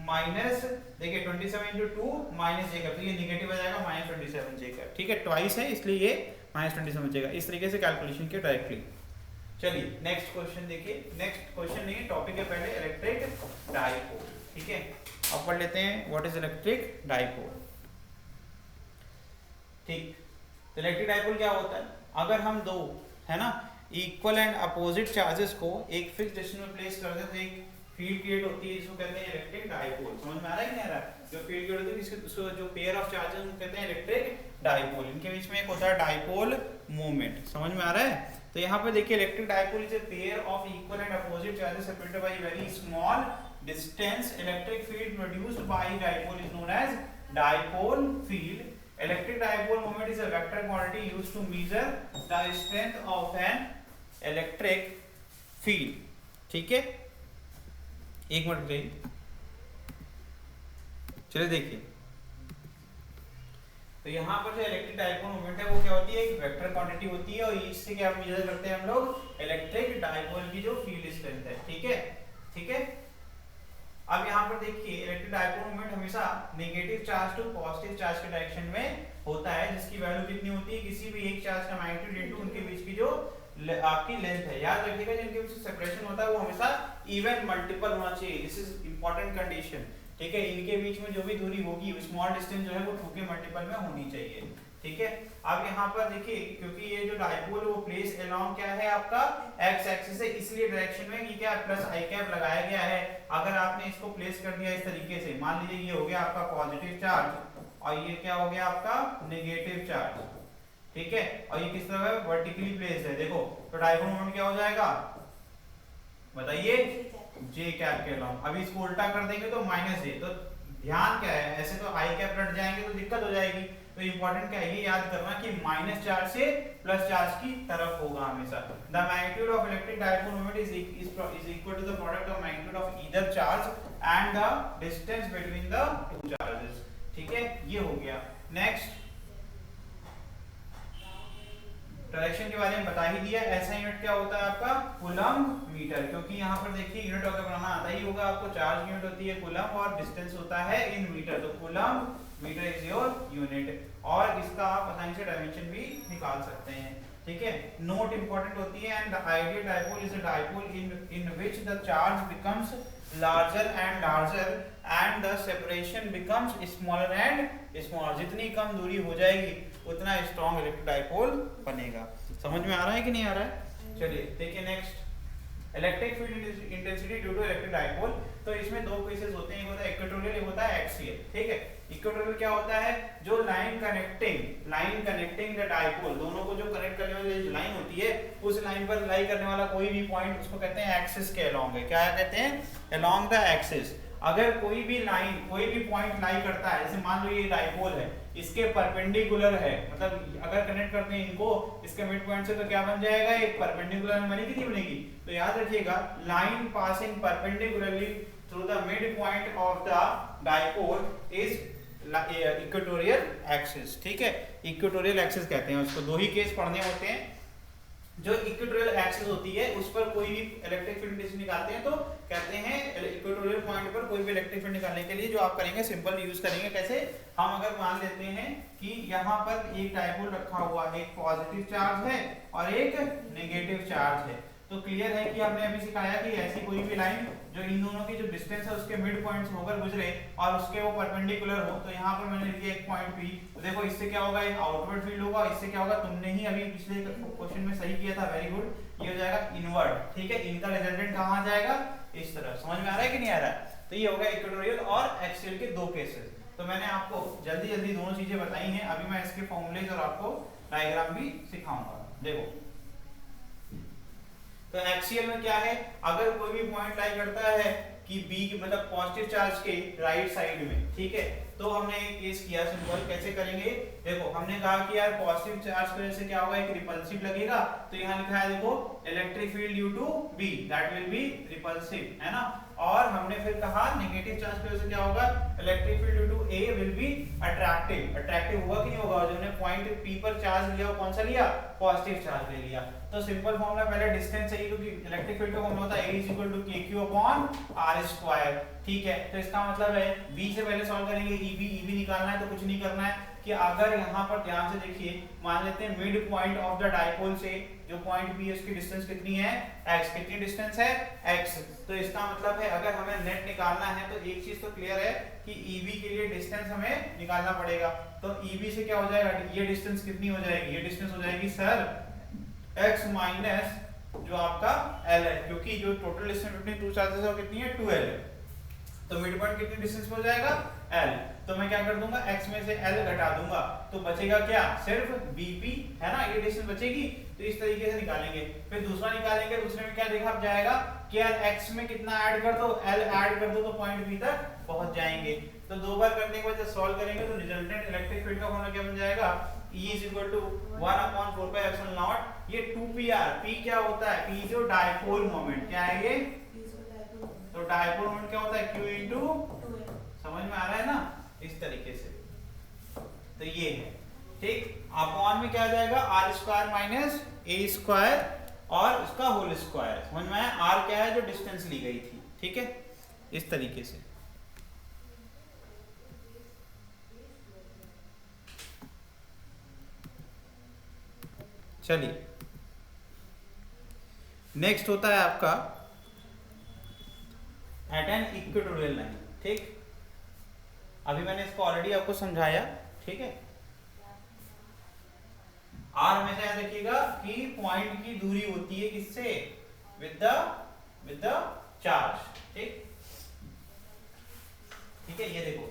माइनस, देखिए 27 इंटू 2 माइनस जे कैप, तो ये निगेटिव आ जाएगा माइनस 27 जे कैप, ठीक है, ट्वाइस है इसलिए ये माइनस 27 बचेगा। इस तरीके से कैलकुलेशन के डायरेक्टली। चलिए नेक्स्ट क्वेश्चन देखिए, नेक्स्ट क्वेश्चन नहीं टॉपिक है पहले इलेक्ट्रिक डाइपोल, ठीक है, अब पढ़ लेते हैं व्हाट इज इलेक्ट्रिक डाइपोल, ठीक। तो इलेक्ट्रिक डाइपोल क्या होता है, अगर हम दो है ना इक्वल एंड अपोजिट चार्जेस को एक फिक्स डिस्टेंस में प्लेस कर दें तो एक फील्ड क्रिएट होती है, जिसको कहते हैं इलेक्ट्रिक डाइपोल। समझ में आ रहा है कि नहीं आ रहा है? जो फील्ड क्रिएट होती है उसको जो पेयर ऑफ चार्जेस कहते हैं इलेक्ट्रिक डाइपोल, इनके बीच में एक होता है डाइपोल मूवमेंट। समझ में आ रहा है? तो यहाँ पे देखिए electric dipole is a pair of equal and opposite charges separated by very small distance. Electric field produced by dipole is known as dipole field. Electric dipole moment is a vector quantity used to measure the strength of an electric field. ठीक है, एक minute रुकिए, चलिए देखिए। तो यहाँ पर जो इलेक्ट्रिक डाइपोल मोमेंट है वो क्या होती है, एक वेक्टर क्वांटिटी होती है, और इससे क्या मेजर करते हैं हम लोग इलेक्ट्रिक डाइपोल की जो फील्ड स्ट्रेंथ है। ठीक है, ठीक है। अब यहाँ पर देखिए इलेक्ट्रिक डाइपोल मोमेंट हमेशा negative charge to positive charge के डायरेक्शन में होता है, जिसकी वैल्यू कितनी होती है, किसी भी एक चार्ज का मैग्नीट्यूड इनटू उनके बीच की जो आपकी लेंथ है। याद रखिएगा जिनके बीच सेपरेशन होता है वो हमेशा इवन मल्टीपल होना चाहिए, दिस इज इंपॉर्टेंट कंडीशन। ठीक है, इनके बीच में जो भी दूरी होगी स्मॉल डिस्टेंस जो है वो 2 के मल्टीपल में होनी चाहिए। ठीक है, अब यहाँ पर देखिए क्योंकि ये जो डाइपोल है वो प्लेस अलोंग क्या है आपका एक्स एक्सिस है, इसलिए डायरेक्शन में ये क्या प्लस आई कैप लगाया गया है। अगर आपने इसको प्लेस कर दिया इस तरीके से, मान लीजिए ये हो गया आपका पॉजिटिव चार्ज और ये क्या हो गया आपका नेगेटिव चार्ज। ठीक है, और ये किस तरह है वर्टिकली प्लेस्ड है। देखो तो डाइपोल मोमेंट क्या हो जाएगा, बताइए जे कैप के अलोंग। अभी इसको उल्टा कर देंगे तो माइनस जे, तो ध्यान क्या है, ऐसे तो आई कैप रट जाएंगे तो दिक्कत हो जाएगी। तो इंपॉर्टेंट क्या है, ये याद करना कि माइनस चार्ज से प्लस चार्ज की तरफ होगा हमेशा। The magnitude of electric dipole moment is equal to the product of magnitude of either charge and the distance between the two charges. ठीक है, ये हो गया। नेक्स्ट डायरेक्शन के बारे में बता ही दिया। ऐसा यूनिट क्या होता है आपका, कूलम्ब मीटर, क्योंकि यहाँ पर देखिए यूनिट अगर बनाना आता ही होगा आपको, चार्ज यूनिट होती है कूलम्ब और डिस्टेंस होता है इन मीटर, तो coulomb metre is your unit. और इसका आप आसानी से डायमेंशन भी निकाल सकते हैं। ठीक है, नोट इंपॉर्टेंट होती है। And the ideal dipole is a dipole in which the charge becomes larger and larger and the separation becomes smaller and smaller. जितनी कम दूरी हो जाएगी उतना स्ट्रॉन्ग इलेक्ट्रिक डायपोल बनेगा। समझ में आ रहा है कि नहीं आ रहा है? चलिए देखिए next, electric field intensity due to electric dipole. तो इसमें दो केसेस होते हैं, एक होता है इक्वेटोरियल, एक होता है एक्सियल। ठीक है, इक्वेटोरियल क्या होता है, जो लाइन कनेक्टिंग द डायपोल, दोनों को जो कनेक्ट करने वाली जो लाइन होती है, उस लाइन पर लाई करने वाला कोई भी पॉइंट, उसको कहते हैं एक्सिस के अलोंग है। क्या कहते हैं, अलोंग द एक्सिस। अगर कोई भी लाइन, कोई भी पॉइंट लाई करता है, जैसे मान लो ये डायपोल है, इसके परपेंडिकुलर है, मतलब अगर कनेक्ट करते हैं इनको इसके मिड पॉइंट से, तो क्या बन जाएगा, एक परपेंडिकुलर बनेगी, कितनी बनेगी। तो याद रखिएगा, line passing perpendicularly through the mid point of the dipole is equatorial axis. ठीक है, इक्वेटोरियल एक्सिस कहते हैं उसको। दो ही केस पढ़ने होते हैं। जो इक्वेटोरियल एक्सिस होती है उस पर कोई भी इलेक्ट्रिक फील्ड निकालते हैं तो कहते हैं, इक्वेटोरियल पॉइंट पर कोई भी इलेक्ट्रिक फील्ड निकालने के लिए जो आप करेंगे, सिंपल यूज करेंगे। कैसे, हम अगर मान लेते हैं कि यहाँ पर एक डायपोल रखा हुआ, एक पॉजिटिव चार्ज है और एक नेगेटिव चार्ज है, तो क्लियर है कि हमने अभी सिखाया कि ऐसी कोई भी लाइन जो इन दोनों की जो डिस्टेंस है उसके मिड पॉइंट्स होकर गुजरे और उसके वो परपेंडिकुलर हो, तो यहाँ पर मैंने लिया एक पॉइंट P, तो देखो इससे क्या होगा, एक आउटवर्ड फील्ड होगा, इससे क्या होगा, तुमने ही अभी पिछले क्वेश्चन में सही किया था, वेरी गुड, ये हो जाएगा इनवर्ड। ठीक है, इनका रिजल्टेंट कहाँ आ जाएगा, इस तरह। समझ में आ रहा है कि नहीं आ रहा है? तो ये होगा इक्वेटोरियल और एक्सियल के दो केसेस। तो मैंने आपको जल्दी जल्दी दोनों चीजें बताई हैं। अभी मैं इसके फॉर्मूलेज और आपको डायग्राम भी सिखाऊंगा। देखो, तो एक्सियल में क्या है, अगर कोई भी पॉइंट लाई करता है कि बी मतलब पॉजिटिव चार्ज के राइट साइड में, ठीक है, तो हमने एक केस किया सिंपल। कैसे करेंगे, देखो हमने कहा कि यार पॉजिटिव चार्ज की वजह से क्या होगा, एक रिपल्सिव लगेगा, तो यहाँ लिखा है देखो, electric field due to B that will be repulsive, है ना। और हमने फिर कहा नेगेटिव चार्ज की वजह से क्या होगा, electric field due to A will be attractive. Attractive होगा कि नहीं होगा, जो हमने पॉइंट पी पर चार्ज लिया वो कौन सा लिया, पॉजिटिव चार्ज ले लिया। तो सिंपल फॉर्मूला पहले डिस्टेंस चाहिए, क्योंकि इलेक्ट्रिक फील्ड का फॉर्मूला होता है A = KQ/R²। ठीक है, तो इसका मतलब है B से पहले सॉल्व करेंगे, EB निकालना है, तो कुछ नहीं करना है कि अगर यहाँ पर ध्यान से देखिए, मान लेते हैं mid point of the dipole से जो पॉइंट B है उसकी डिस्टेंस कितनी है, x। कितनी डिस्टेंस है, x। तो इसका मतलब है अगर हमें नेट निकालना है तो एक चीज तो क्लियर है कि EB के लिए डिस्टेंस हमें निकालना पड़ेगा। तो EB से क्या हो जाएगा, ये डिस्टेंस कितनी हो जाएगी, ये डिस्टेंस हो जाएगी सर x माइनस जो आपका L है, क्योंकि जो total distance between two charges है वो कितनी है, 2L है। तो मिड पॉइंट कितनी डिस्टेंस पे हो जाएगा, L। तो मैं क्या कर दूंगा, x में से L घटा दूंगा, तो बचेगा क्या, सिर्फ BP, है ना, ये डिस्टेंस बचेगी। तो इस तरीके से निकालेंगे। फिर दूसरा निकालेंगे, दूसरे में क्या देखा जाएगा कि यार x में कितना ऐड कर दो, L ऐड कर दो, तो पॉइंट B तक पहुंच जाएंगे। तो दो बार करने के बाद जब सॉल्व करेंगे तो रिजल्टेंट इलेक्ट्रिक फील्ड का फॉर्मूला क्या बन जाएगा, E = 1/4πε0। ये 2pr, p क्या होता है, p जो डायपोल मोमेंट, क्या है ये, तो डायपोल मोमेंट क्या होता है, q × समझ में आ रहा है ना, इस तरीके से। तो ये है, ठीक। अपॉन में क्या आ जाएगा, r² - a² और उसका होल स्क्वायर। समझ में आया, r क्या है, जो डिस्टेंस ली गई थी। ठीक है, इस तरीके से। चलिए नेक्स्ट होता है आपका एट एन इक्वेटोरियल लाइन। ठीक, अभी मैंने इसको ऑलरेडी आपको समझाया। ठीक है, आर हमेशा याद रखिएगा कि पॉइंट की दूरी होती है किससे, विद द चार्ज। ठीक, ठीक है, ये देखो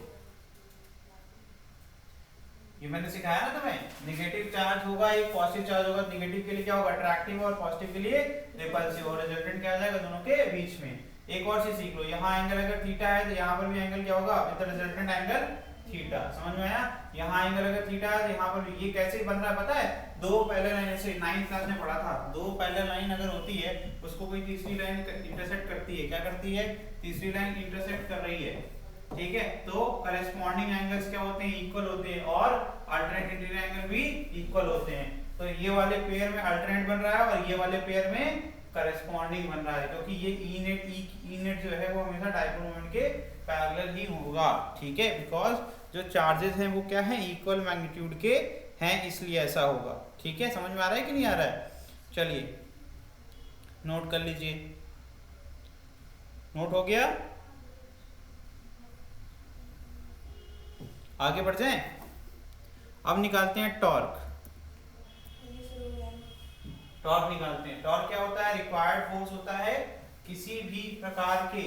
ये मैंने सिखाया ना तुम्हें, नेगेटिव चार्ज होगा एक, पॉजिटिव चार्ज होगा। नेगेटिव के लिए क्या होगा, अट्रैक्टिव, और पॉजिटिव के लिए रिपल्सिव, और रिजल्टेंट क्या आ जाएगा दोनों के बीच में। एक और चीज सीख लो, यहाँ एंगल अगर थीटा है तो यहाँ पर भी एंगल क्या होगा, with the resultant angle theta. समझ में आया? यहाँ एंगल अगर थीटा है तो यहाँ पर भी ये कैसे बन रहा है पता है, दो पैरेलल लाइन, ऐसे 9th क्लास में पढ़ा था, दो पैरेलल लाइन अगर होती है उसको कोई तीसरी लाइन इंटरसेक्ट करती है, क्या करती है, तीसरी लाइन इंटरसेक्ट कर रही है, ठीक है, तो करेस्पॉन्डिंग एंगल्स क्या होते हैं, इक्वल होते हैं, और अल्टरनेट इंटीरियर एंगल भी इक्वल होते हैं। तो ये वाले पेयर में अल्टरनेट बन रहा है और ये वाले पेयर में करेस्पॉन्डिंग बन रहा है, क्योंकि ये ई नेट जो है वो हमेशा डायपोल मोमेंट के पैरेलल ही होगा, ठीक है, बिकॉज जो चार्जेस हैं वो क्या है, इक्वल मैग्नीट्यूड के हैं, इसलिए ऐसा होगा, ठीक है। समझ में आ रहा है कि नहीं आ रहा है? चलिए नोट कर लीजिए, नोट हो गया, आगे बढ़ जाएं। अब निकालते हैं टॉर्क। टॉर्क निकालते हैं। टॉर्क क्या होता है, रिक्वायर्ड फोर्स होता है किसी भी प्रकार के,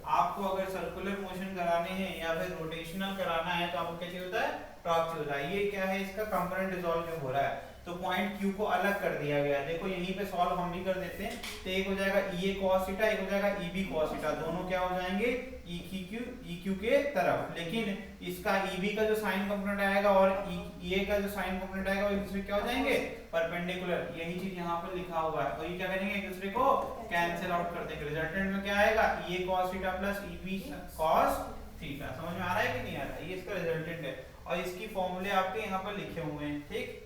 आपको अगर सर्कुलर मोशन कराने हैं या फिर रोटेशनल कराना है तो आपको क्या चाहिए होता है, टॉर्क चाहिए होता है। ये क्या है, इसका कंपोनेंट रिजॉल्व जो हो रहा है, तो पॉइंट Q को अलग कर दिया गया है। देखो यहीं पे सॉल्व हम भी कर देते हैं, तो एक हो जाएगा EA cos थीटा, एक हो जाएगा EB cos थीटा, दोनों क्या हो जाएंगे EQ के तरफ, लेकिन इसका EB का जो साइन कंपोनेंट आएगा और EA का जो साइन कंपोनेंट आएगा वो एक दूसरे क्या हो जाएंगे, परपेंडिकुलर। यही चीज यहाँ पर लिखा हुआ है, और ये क्या करेंगे, एक दूसरे को कैंसिल आउट कर देंगे। रिजल्टेंट में क्या आएगा, EA cos theta plus EB cos theta. समझ में आ रहा है कि नहीं आ रहा है? ये इसका रिजल्टेंट है, और इसकी फॉर्मूले आपके यहाँ पर लिखे हुए हैं, ठीक।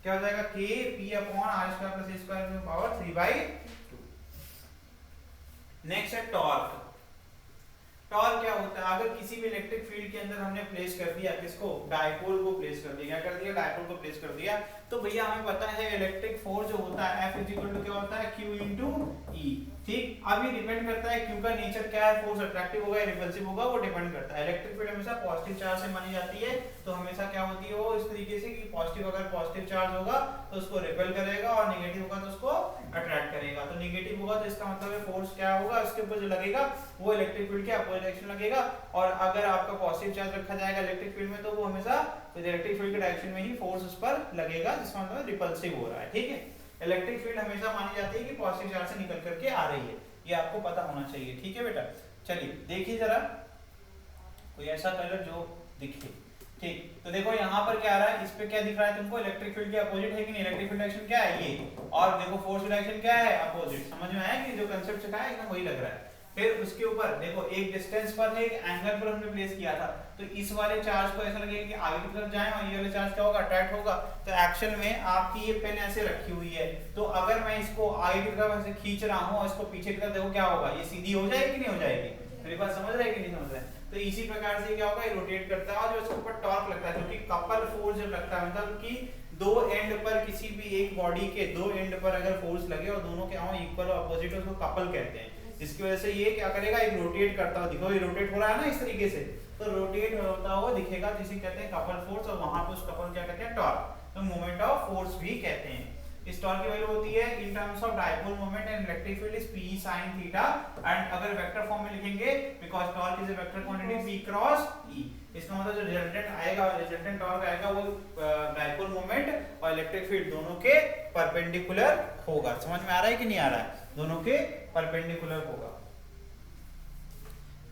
क्या हो जाएगा, K P upon R square plus A square की पावर 3/2। नेक्स्ट है टॉर्क। टॉर्क क्या होता है, अगर किसी भी इलेक्ट्रिक फील्ड के अंदर हमने प्लेस कर दिया, किसको, डायपोल को प्लेस कर दिया, क्या कर दिया, डायपोल को प्लेस कर दिया, तो भैया हमें पता है इलेक्ट्रिक फोर्स जो होता है F क्या होता है, Q into E, ठीक। अब ये डिपेंड करता है Q का नेचर क्या है, फोर्स अट्रैक्टिव होगा या रिपल्सिव होगा, वो डिपेंड करता है। इलेक्ट्रिक फील्ड हमेशा पॉजिटिव चार्ज से मानी जाती है, तो हमेशा क्या होती है वो इस तरीके से कि पॉजिटिव, अगर पॉजिटिव चार्ज होगा तो उसको रिपेल करेगा, और नेगेटिव होगा तो उसको अट्रैक्ट करेगा। तो नेगेटिव होगा तो इसका मतलब है फोर्स क्या होगा, उसके ऊपर जो लगेगा वो इलेक्ट्रिक फील्ड के अपोजिट डायरेक्शन लगेगा, और अगर आपका पॉजिटिव चार्ज रखा जाएगा इलेक्ट्रिक फील्ड में तो वो हमेशा इलेक्ट्रिक फील्ड के डायरेक्शन में ही फोर्स उस पर लगेगा, जिसका मतलब रिपल्सिव हो रहा है, ठीक है। इलेक्ट्रिक फील्ड हमेशा मानी जाती है कि पॉजिटिव चार्ज से निकल करके आ रही है, ये आपको पता होना चाहिए, ठीक है बेटा। चलिए देखिए जरा कोई ऐसा कलर जो दिखे, ठीक। तो देखो यहाँ पर क्या आ रहा है, इस पे क्या दिख रहा है तुमको, इलेक्ट्रिक फील्ड के अपोजिट है कि नहीं, इलेक्ट्रिक फील्ड डायरेक्शन क्या है ये, और देखो फोर्स डायरेक्शन क्या है, अपोजिट। समझ में आया कि जो कंसेप्ट सिखाया एकदम वही लग रहा है। फिर उसके ऊपर देखो एक डिस्टेंस पर है, एक एंगल पर हमने प्लेस किया था, तो इस वाले चार्ज को ऐसा लगेगा कि आगे की तरफ जाए, और ये वाले चार्ज क्या होगा, अट्रैक्ट होगा। तो एक्शन में आपकी ये पेन ऐसे रखी हुई है, तो अगर मैं इसको आगे की तरफ ऐसे खींच रहा हूँ और इसको पीछे की तरफ, देखो क्या होगा, ये सीधी हो जाएगी कि नहीं हो जाएगी, मेरी बात समझ रहे हैं कि नहीं समझ रहे हैं? तो इसी प्रकार से क्या होगा, ये रोटेट करता है, और जो इसके ऊपर टॉर्क लगता है, जो कि कपल फोर्स जब लगता है, मतलब कि दो एंड पर, किसी भी एक बॉडी के दो एंड पर अगर फोर्स लगे और दोनों क्या हो, इक्वल और अपोजिट, उसको कपल कहते हैं। इसकी वजह से ये क्या करेगा, एक रोटेट करता हुआ, देखो ये रोटेट हो रहा है ना इस तरीके से, तो रोटेट होता हुआ दिखेगा, जिसे कहते हैं कपल फोर्स, और वहां पे उस कपल क्या कहते हैं, टॉर्क, तो मोमेंट ऑफ फोर्स भी कहते हैं। इस टॉर्क की वैल्यू होती है in terms of dipole moment and electric field is P sin theta, and अगर वेक्टर फॉर्म में लिखेंगे, because torque is a vector quantity P cross E, इसका मतलब जो रिजल्टेंट आएगा, रिजल्टेंट टॉर्क आएगा, वो डायपोल मोमेंट और इलेक्ट्रिक फील्ड दोनों के परपेंडिकुलर होगा। समझ में आ रहा है कि नहीं आ रहा है? दोनों के परपेंडिकुलर होगा,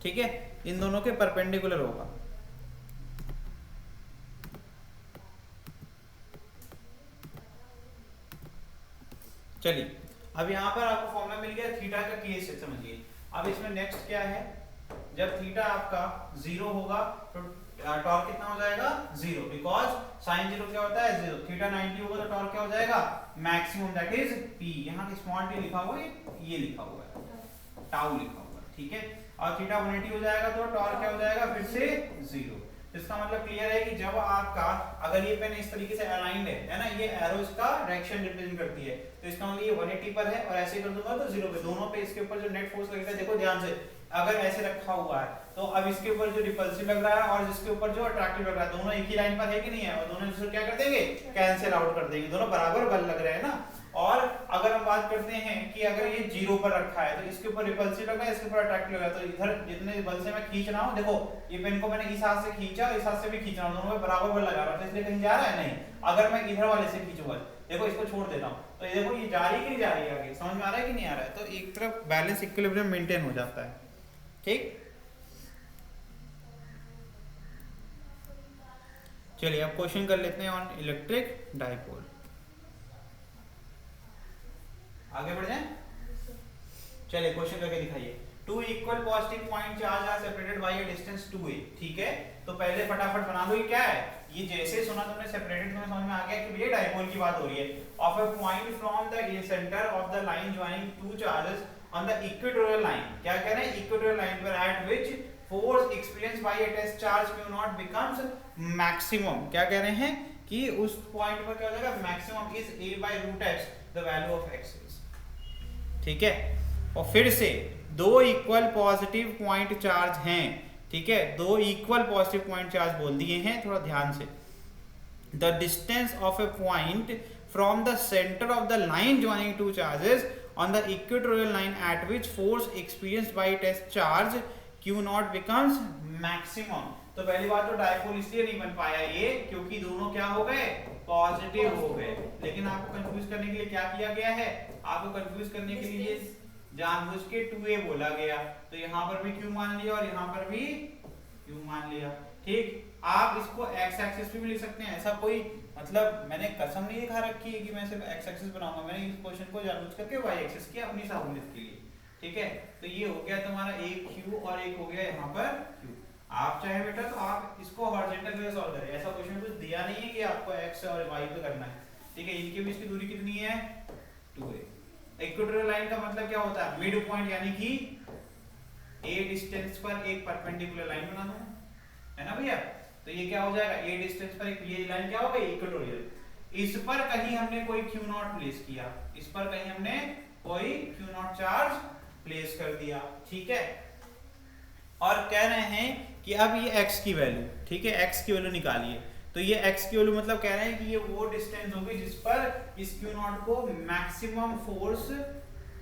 ठीक है, इन दोनों के परपेंडिकुलर होगा। चलिए अब यहाँ पर आपको फॉर्मूला मिल गया, थीटा का केस है, समझिए। अब इसमें नेक्स्ट क्या है, जब थीटा आपका 0 होगा तो टॉर्क कितना हो जाएगा, 0, बिकॉज साइन 0 क्या होता है, 0। थीटा 90 होगा तो टॉर्क क्या हो जाएगा, मैक्सिमम, दैट इज P। यहाँ स्मॉल t लिखा हुआ है, ये लिखा हुआ है, टाउ लिखा हुआ है, ठीक है। और थीटा 180 हो जाएगा तो टॉर्क क्या हो जाएगा, फिर से 0। इसका मतलब क्लियर है कि जब आपका, अगर ये पेन इस तरीके से अलाइंड है ना, ये एरो इसका डायरेक्शन रिप्रेजेंट करती है, तो इसका मतलब ये 180 पर है, और ऐसे कर दूंगा तो 0 पे, दोनों पे इसके ऊपर जो नेट फोर्स लगेगा, देखो ध्यान से, अगर ऐसे रखा हुआ है तो अब इसके ऊपर जो रिपल्सिव लग रहा है और जिसके ऊपर जो अट्रैक्टिव लग रहा है, दोनों एक ही लाइन पर है कि नहीं है, और दोनों इसको क्या कर देंगे, कैंसिल आउट कर देंगे, दोनों बराबर बल लग रहे हैं ना। और अगर हम बात करते हैं कि अगर ये 0 पर रखा है तो इसके ऊपर रिपल्सिव लगा है, इसके ऊपर अट्रैक्टिव लगा है, तो इधर जितने बल से मैं खींच रहा हूँ, देखो ये पेन को मैंने इस हाथ से खींचा, इस हाथ से भी खींच रहा हूँ, दोनों में बराबर बल लगा रहा हूँ, तो इसलिए कहीं जा रहा है नहीं। अगर मैं इधर वाले से खींचूंगा, देखो इसको छोड़ देता हूँ, तो ये देखो ये जा रही है कि नहीं जा रही है आगे, समझ में आ रहा है कि नहीं आ रहा है? तो एक तरफ बैलेंस इक्विलिब्रियम मेंटेन हो जाता है। ठीक, चलिए अब क्वेश्चन कर लेते हैं ऑन इलेक्ट्रिक डाइपोल। आगे बढ़ जाएं, चलिए क्वेश्चन करके दिखाइए। Two equal positive point charge are separated by a distance 2a। ठीक है, तो पहले फटाफट बना दो, ये क्या है? ये जैसे सुना तुमने सेपरेटेड, तुम्हें समझ में आ गया कि ये डाइपोल की बात हो रही है। Of a point from the centre of the line joining two charges on the equatorial line. क्या कह रहे हैं? इक्वेटोरियल लाइन पर at which force experienced by a test charge Q naught becomes maximum. क्या कह रहे हैं कि उस पॉइंट पर क्या हो जाएगा? Maximum is a by root x, the value of x is. ठीक है, और फिर से दो इक्वल पॉजिटिव पॉइंट चार्ज हैं। ठीक है, दो इक्वल पॉजिटिव पॉइंट चार्ज बोल दिए हैं, थोड़ा ध्यान से। The distance of a point from the centre of the line joining two charges on the equatorial line at which force experienced by test charge Q naught becomes maximum. तो पहली बात तो डाइपोल इसलिए नहीं बन पाया ये क्योंकि दोनों क्या हो गए? पॉजिटिव हो गए। लेकिन आपको कंफ्यूज करने के लिए क्या किया गया है? आपको कंफ्यूज करने के लिए जानबूझ के 2a बोला गया, तो यहाँ पर भी Q मान लिया और यहाँ पर भी Q मान लिया। ठीक, आप इसको x एक्सिस पे भी लिख सकते हैं, ऐसा कोई मतलब मैंने कसम नहीं दिखा रखी है कि मैं सिर्फ x एक्सिस बनाऊंगा, मैंने इस क्वेश्चन को जानबूझ करके y एक्सिस किया अपनी सहूलियत के लिए। ठीक है, तो ये हो गया तुम्हारा एक Q और एक हो गया यहाँ पर Q। आप चाहे बेटा तो आप इसको हॉरिजॉन्टल वे सॉल्व करें, ऐसा क्वेश्चन कुछ दिया नहीं है कि आपको x और y पे करना है। ठीक है, इनके बीच की दूरी कितनी है? 2a। इक्वेटोरियल लाइन का मतलब क्या होता है? मिड पॉइंट, यानी कि a डिस्टेंस पर एक परपेंडिकुलर लाइन बना दूं, है ना भैया? तो ये क्या हो जाएगा? a डिस्टेंस पर एक ये लाइन क्या हो गई? इक्वेटोरियल। इस पर कहीं हमने कोई Q नॉट प्लेस किया, इस पर कहीं हमने कोई Q नॉट चार्ज प्लेस कर दिया। ठीक है, और कह रहे हैं कि अब ये x की वैल्यू, ठीक है, x की वैल्यू निकालिए। तो ये x की वैल्यू मतलब कह रहे हैं कि ये वो डिस्टेंस होगी जिस पर इस Q नॉट को मैक्सिमम फोर्स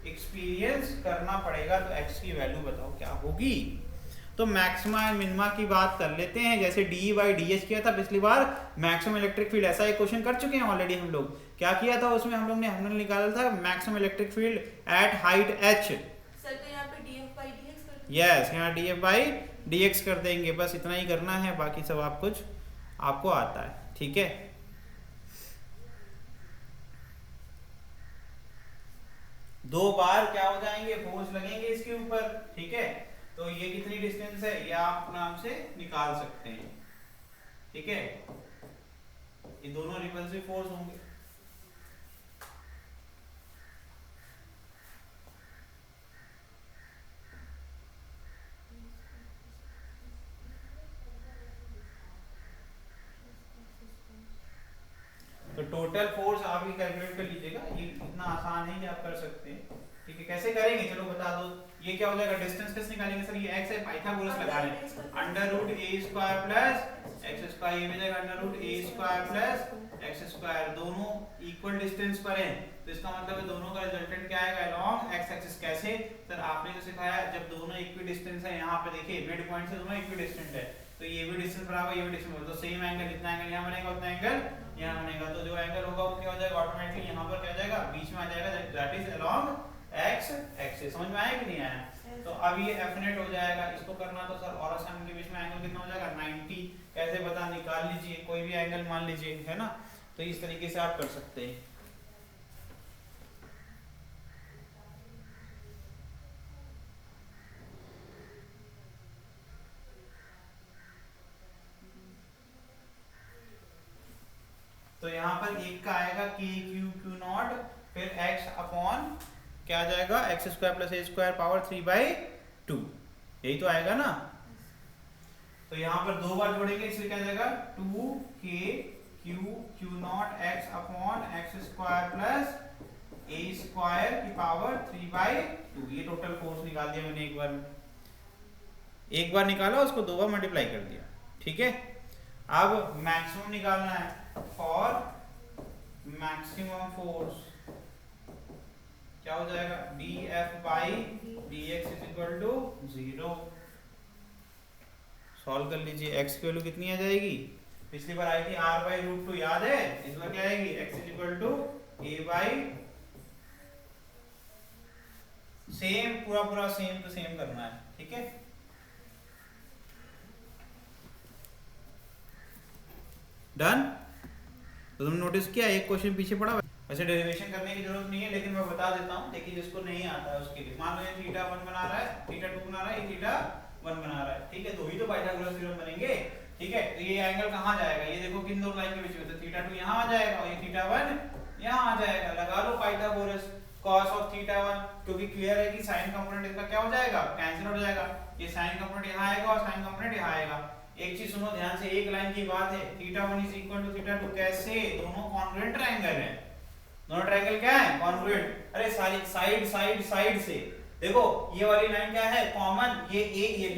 एक्सपीरियंस करना पड़ेगा। तो x की वैल्यू बताओ क्या होगी? तो मैक्सिमा एंड मिनिमा की बात कर लेते हैं, जैसे डी बाई डी एच किया था पिछली बार मैक्सिमम इलेक्ट्रिक फील्ड, ऐसा एक क्वेश्चन कर चुके हैं ऑलरेडी हम लोग। क्या किया था उसमें? हमने निकाला था maximum electric field eight height h। Sir तो यहाँ पे df by dx कर देंगे। यस, यहाँ df by dx कर देंगे, बस इतना ही करना है, बाकी सब आप कुछ आपको आता है। ठीक है, दो बार क्या हो जाएंगे? फोर्स लगेंगे इसके ऊपर। ठीक है, तो ये कितनी डिस्टेंस है ये आप नाम से निकाल सकते हैं। ठीक है, ये दोनों रिपल्सिव फोर्स होंगे। तो टोटल फोर्स आप ही कैलकुलेट कर लीजिएगा, ये इतना आसान है कि आप कर सकते हैं। ठीक है, कैसे करेंगे चलो बता दो। ये क्या हो जाएगा? डिस्टेंस कैसे निकालेंगे सर? ये x है, पाइथागोरस लगा लें, under root a square plus x square, ये मिलेगा under root a square plus x square. दोनों इक्वल डिस्टेंस पर हैं, तो इसका मतलब है दोनों का रिजल्टेंट क्या आएगा? Along x axis. कैसे सर? आपने जो सिखाया, जब दोनों इक्वी डिस्टेंस है, यहाँ पे देखिए मिड पॉइंट से दोनों इक्वी डिस्टेंट है, तो ये भी डिस्टेंस बराबर, ये भी डिस्टेंस, तो सेम एंगल, जितना एंगल यहाँ बनेगा उतना एंगल यहाँ बनेगा। तो जो एंगल होगा वो क्या हो जाएगा? ऑटोमेटिकली यहाँ पर क्या हो जाएगा? बीच में आ जाएगा, that is along x axis. समझ में आया कि नहीं आया? तो अब ये एफिनेट हो जाएगा। इसको करना तो सर और आसान, के बीच में एंगल कितना हो जाएगा? 90। कैसे पता? निकाल लीजिए, कोई भी एंगल मान लीजिए, है ना? तो इस तरीके से आप कर सकते हैं। तो यहाँ पर एक का आएगा k q q नॉट, फिर x अपॉन क्या आ जाएगा? x square plus a square power 3/2, यही तो आएगा ना? तो यहाँ पर दो बार जोड़ेंगे, इसलिए क्या जाएगा? 2k q q not x upon x square plus a square की पावर 3/2। ये टोटल फोर्स निकाल दिया मैंने एक बार निकाला, उसको दो बार मल्टीप्लाई कर दिया। ठीक है, अब मैक्सिमम निकालना है, फॉर मैक्सिमम फोर्स क्या हो जाएगा df by dx is equal to 0। Solve कर लीजिए, x की वैल्यू कितनी आ जाएगी, पिछली बार आई थी r बाई रूट 2 याद है, इस बार क्या आएगी x is equal to a by, same पूरा सेम टू सेम करना है, ठीक है। डन। तो तुमने नोटिस किया एक क्वेश्चन पीछे पड़ा, वैसे डेरिवेशन करने की जरूरत नहीं है लेकिन मैं बता देता हूँ, देखिए जिसको नहीं आता है उसके लिए। मान लो ये थीटा 1 बना रहा है, थीटा 2 बना रहा है, ये थीटा 1 बना रहा है, ठीक है, तो ही तो पाइथागोरस थ्योरम बनेंगे, ठीक है। तो ये एंगल कहाँ जाएगा, ये देखो किन दो लाइन के बीच में, तो थीटा 2 यहाँ आ जाएगा और ये थीटा 1 यहाँ आ जाएगा, लगा लो पाइथागोरस cos ऑफ थीटा 1, क्योंकि क्लियर है कि साइन कंपोनेंट इसका क्या हो जाएगा, कैंसिल हो जाएगा, ये साइन कंपोनेंट यहाँ आएगा और साइन कंपोनेंट यहाँ आएगा। एक चीज सुनो ध्यान से, एक लाइन की बात है, theta 1 is equal to theta 2, कैसे, दोनों कॉन्ग्रुएंट ट्रायंगल हैं, दोनों ट्रायंगल क्या है, कॉन्ग्रुएंट। अरे सारी साइड से देखो, ये वाली लाइन क्या है, कॉमन, ये a, ये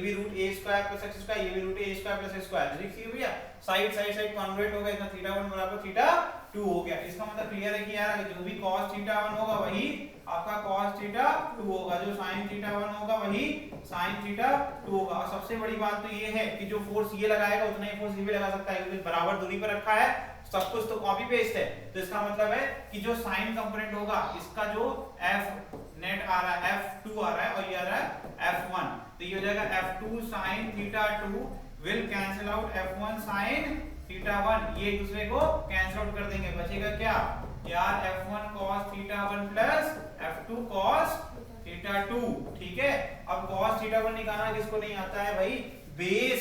भी root a square plus x square, ये भी root a square plus x square, देखिए भैया साइड कॉन्ग्रुएंट हो गया, इसका थीटा 1 बराबर थीटा 2 हो गया। इसका मतलब क्लियर है कि यार जो भी cos थीटा 1 होगा वही आपका cos थीटा 2 होगा, जो sin थीटा 1 होगा वही sin थीटा 2 होगा। और सबसे बड़ी बात तो ये है कि जो फोर्स ये लगाएगा उतना ही फोर्स ये भी लगा सकता है, क्योंकि बराबर दूरी पर रखा है, सब कुछ तो कॉपी पेस्ट है। तो इसका मतलब है कि जो साइन कंपोनेंट होगा इसका जो f नेट आ रहा है f2 आ रहा है और ये आ रहा है f1, तो ये हो जाएगा f2 sin theta 2 will cancel out f1 sin theta 1, ये एक दूसरे को कैंसिल आउट कर देंगे, बचेगा क्या यार f1 cos theta 1 plus f2 cos theta 2, ठीक है। अब cos थीटा 1 निकालना किसको नहीं आता है भाई, base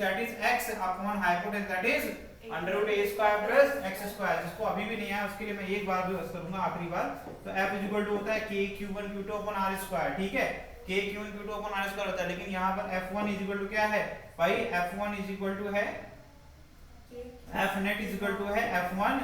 that is x upon hypotenuse that is under root a square plus x square, जिसको अभी भी नहीं आया उसके लिए मैं एक बार भी बस करूंगा आखिरी बार। तो f इज इक्वल टू होता है k q1 q2 upon r square, ठीक है, k q1 q2 upon r square होता है, लेकिन यहाँ पर f1 इज इक्वल टू क्या है भाई, f1 इज इक्वल टू है f net is equal to है f1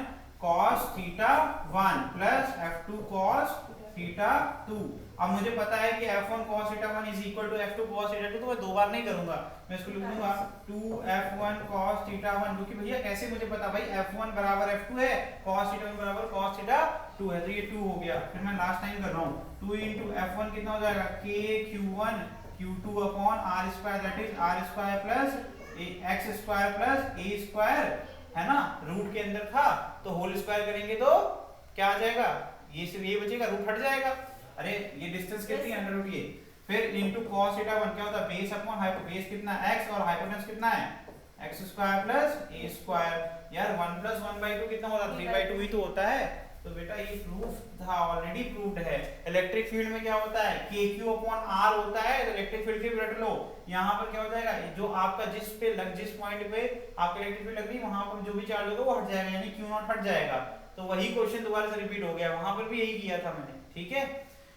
cos theta 1 plus f2 cos theta 2। अब मुझे पता है कि f1 cos theta 1 is equal to f2 cos theta 2, तो मैं दो बार नहीं करूंगा, मैं इसको लिख दूंगा 2f1 cos थीटा 1, क्योंकि भैया कैसे मुझे पता भाई f1 बराबर f2 है, cos थीटा 1 बराबर cos थीटा 2 है, तो ये 2 हो गया। फिर मैं लास्ट टाइम कर रहा हूं, 2 into f1 कितना हो जाएगा k q1 q2 upon r square that is r square plus x square plus a square, है ना, रूट के अंदर था तो होल स्क्वायर करेंगे तो क्या आ जाएगा, ये सिर्फ ये बचेगा, रूट हट जाएगा, अरे ये डिस्टेंस कितनी है अंडर रूट ये, फिर इनटू cos थीटा 1 क्या होता है, बेस अपॉन बेस कितना x और हाइपोटेन्यूज कितना है x square plus a square, यार 1 प्लस 1/2 कितना होता है, 3/2 ही तो होता है। तो बेटा ये प्रूफ था, ऑलरेडी प्रूव्ड है। इलेक्ट्रिक फील्ड में क्या होता है, kq अपॉन r होता है, तो इलेक्ट्रिक फील्ड की रट लो, यहाँ पर क्या हो जाएगा, जो आपका जिस पॉइंट पे आपका इलेक्ट्रिक फील्ड लग रही है वहां पर जो भी चार्ज होगा वो हट जाएगा, यानी q0 हट जाएगा। तो वही क्वेश्चन दोबारा से रिपीट हो गया, वहां पर भी यही किया था मैंने, ठीक है।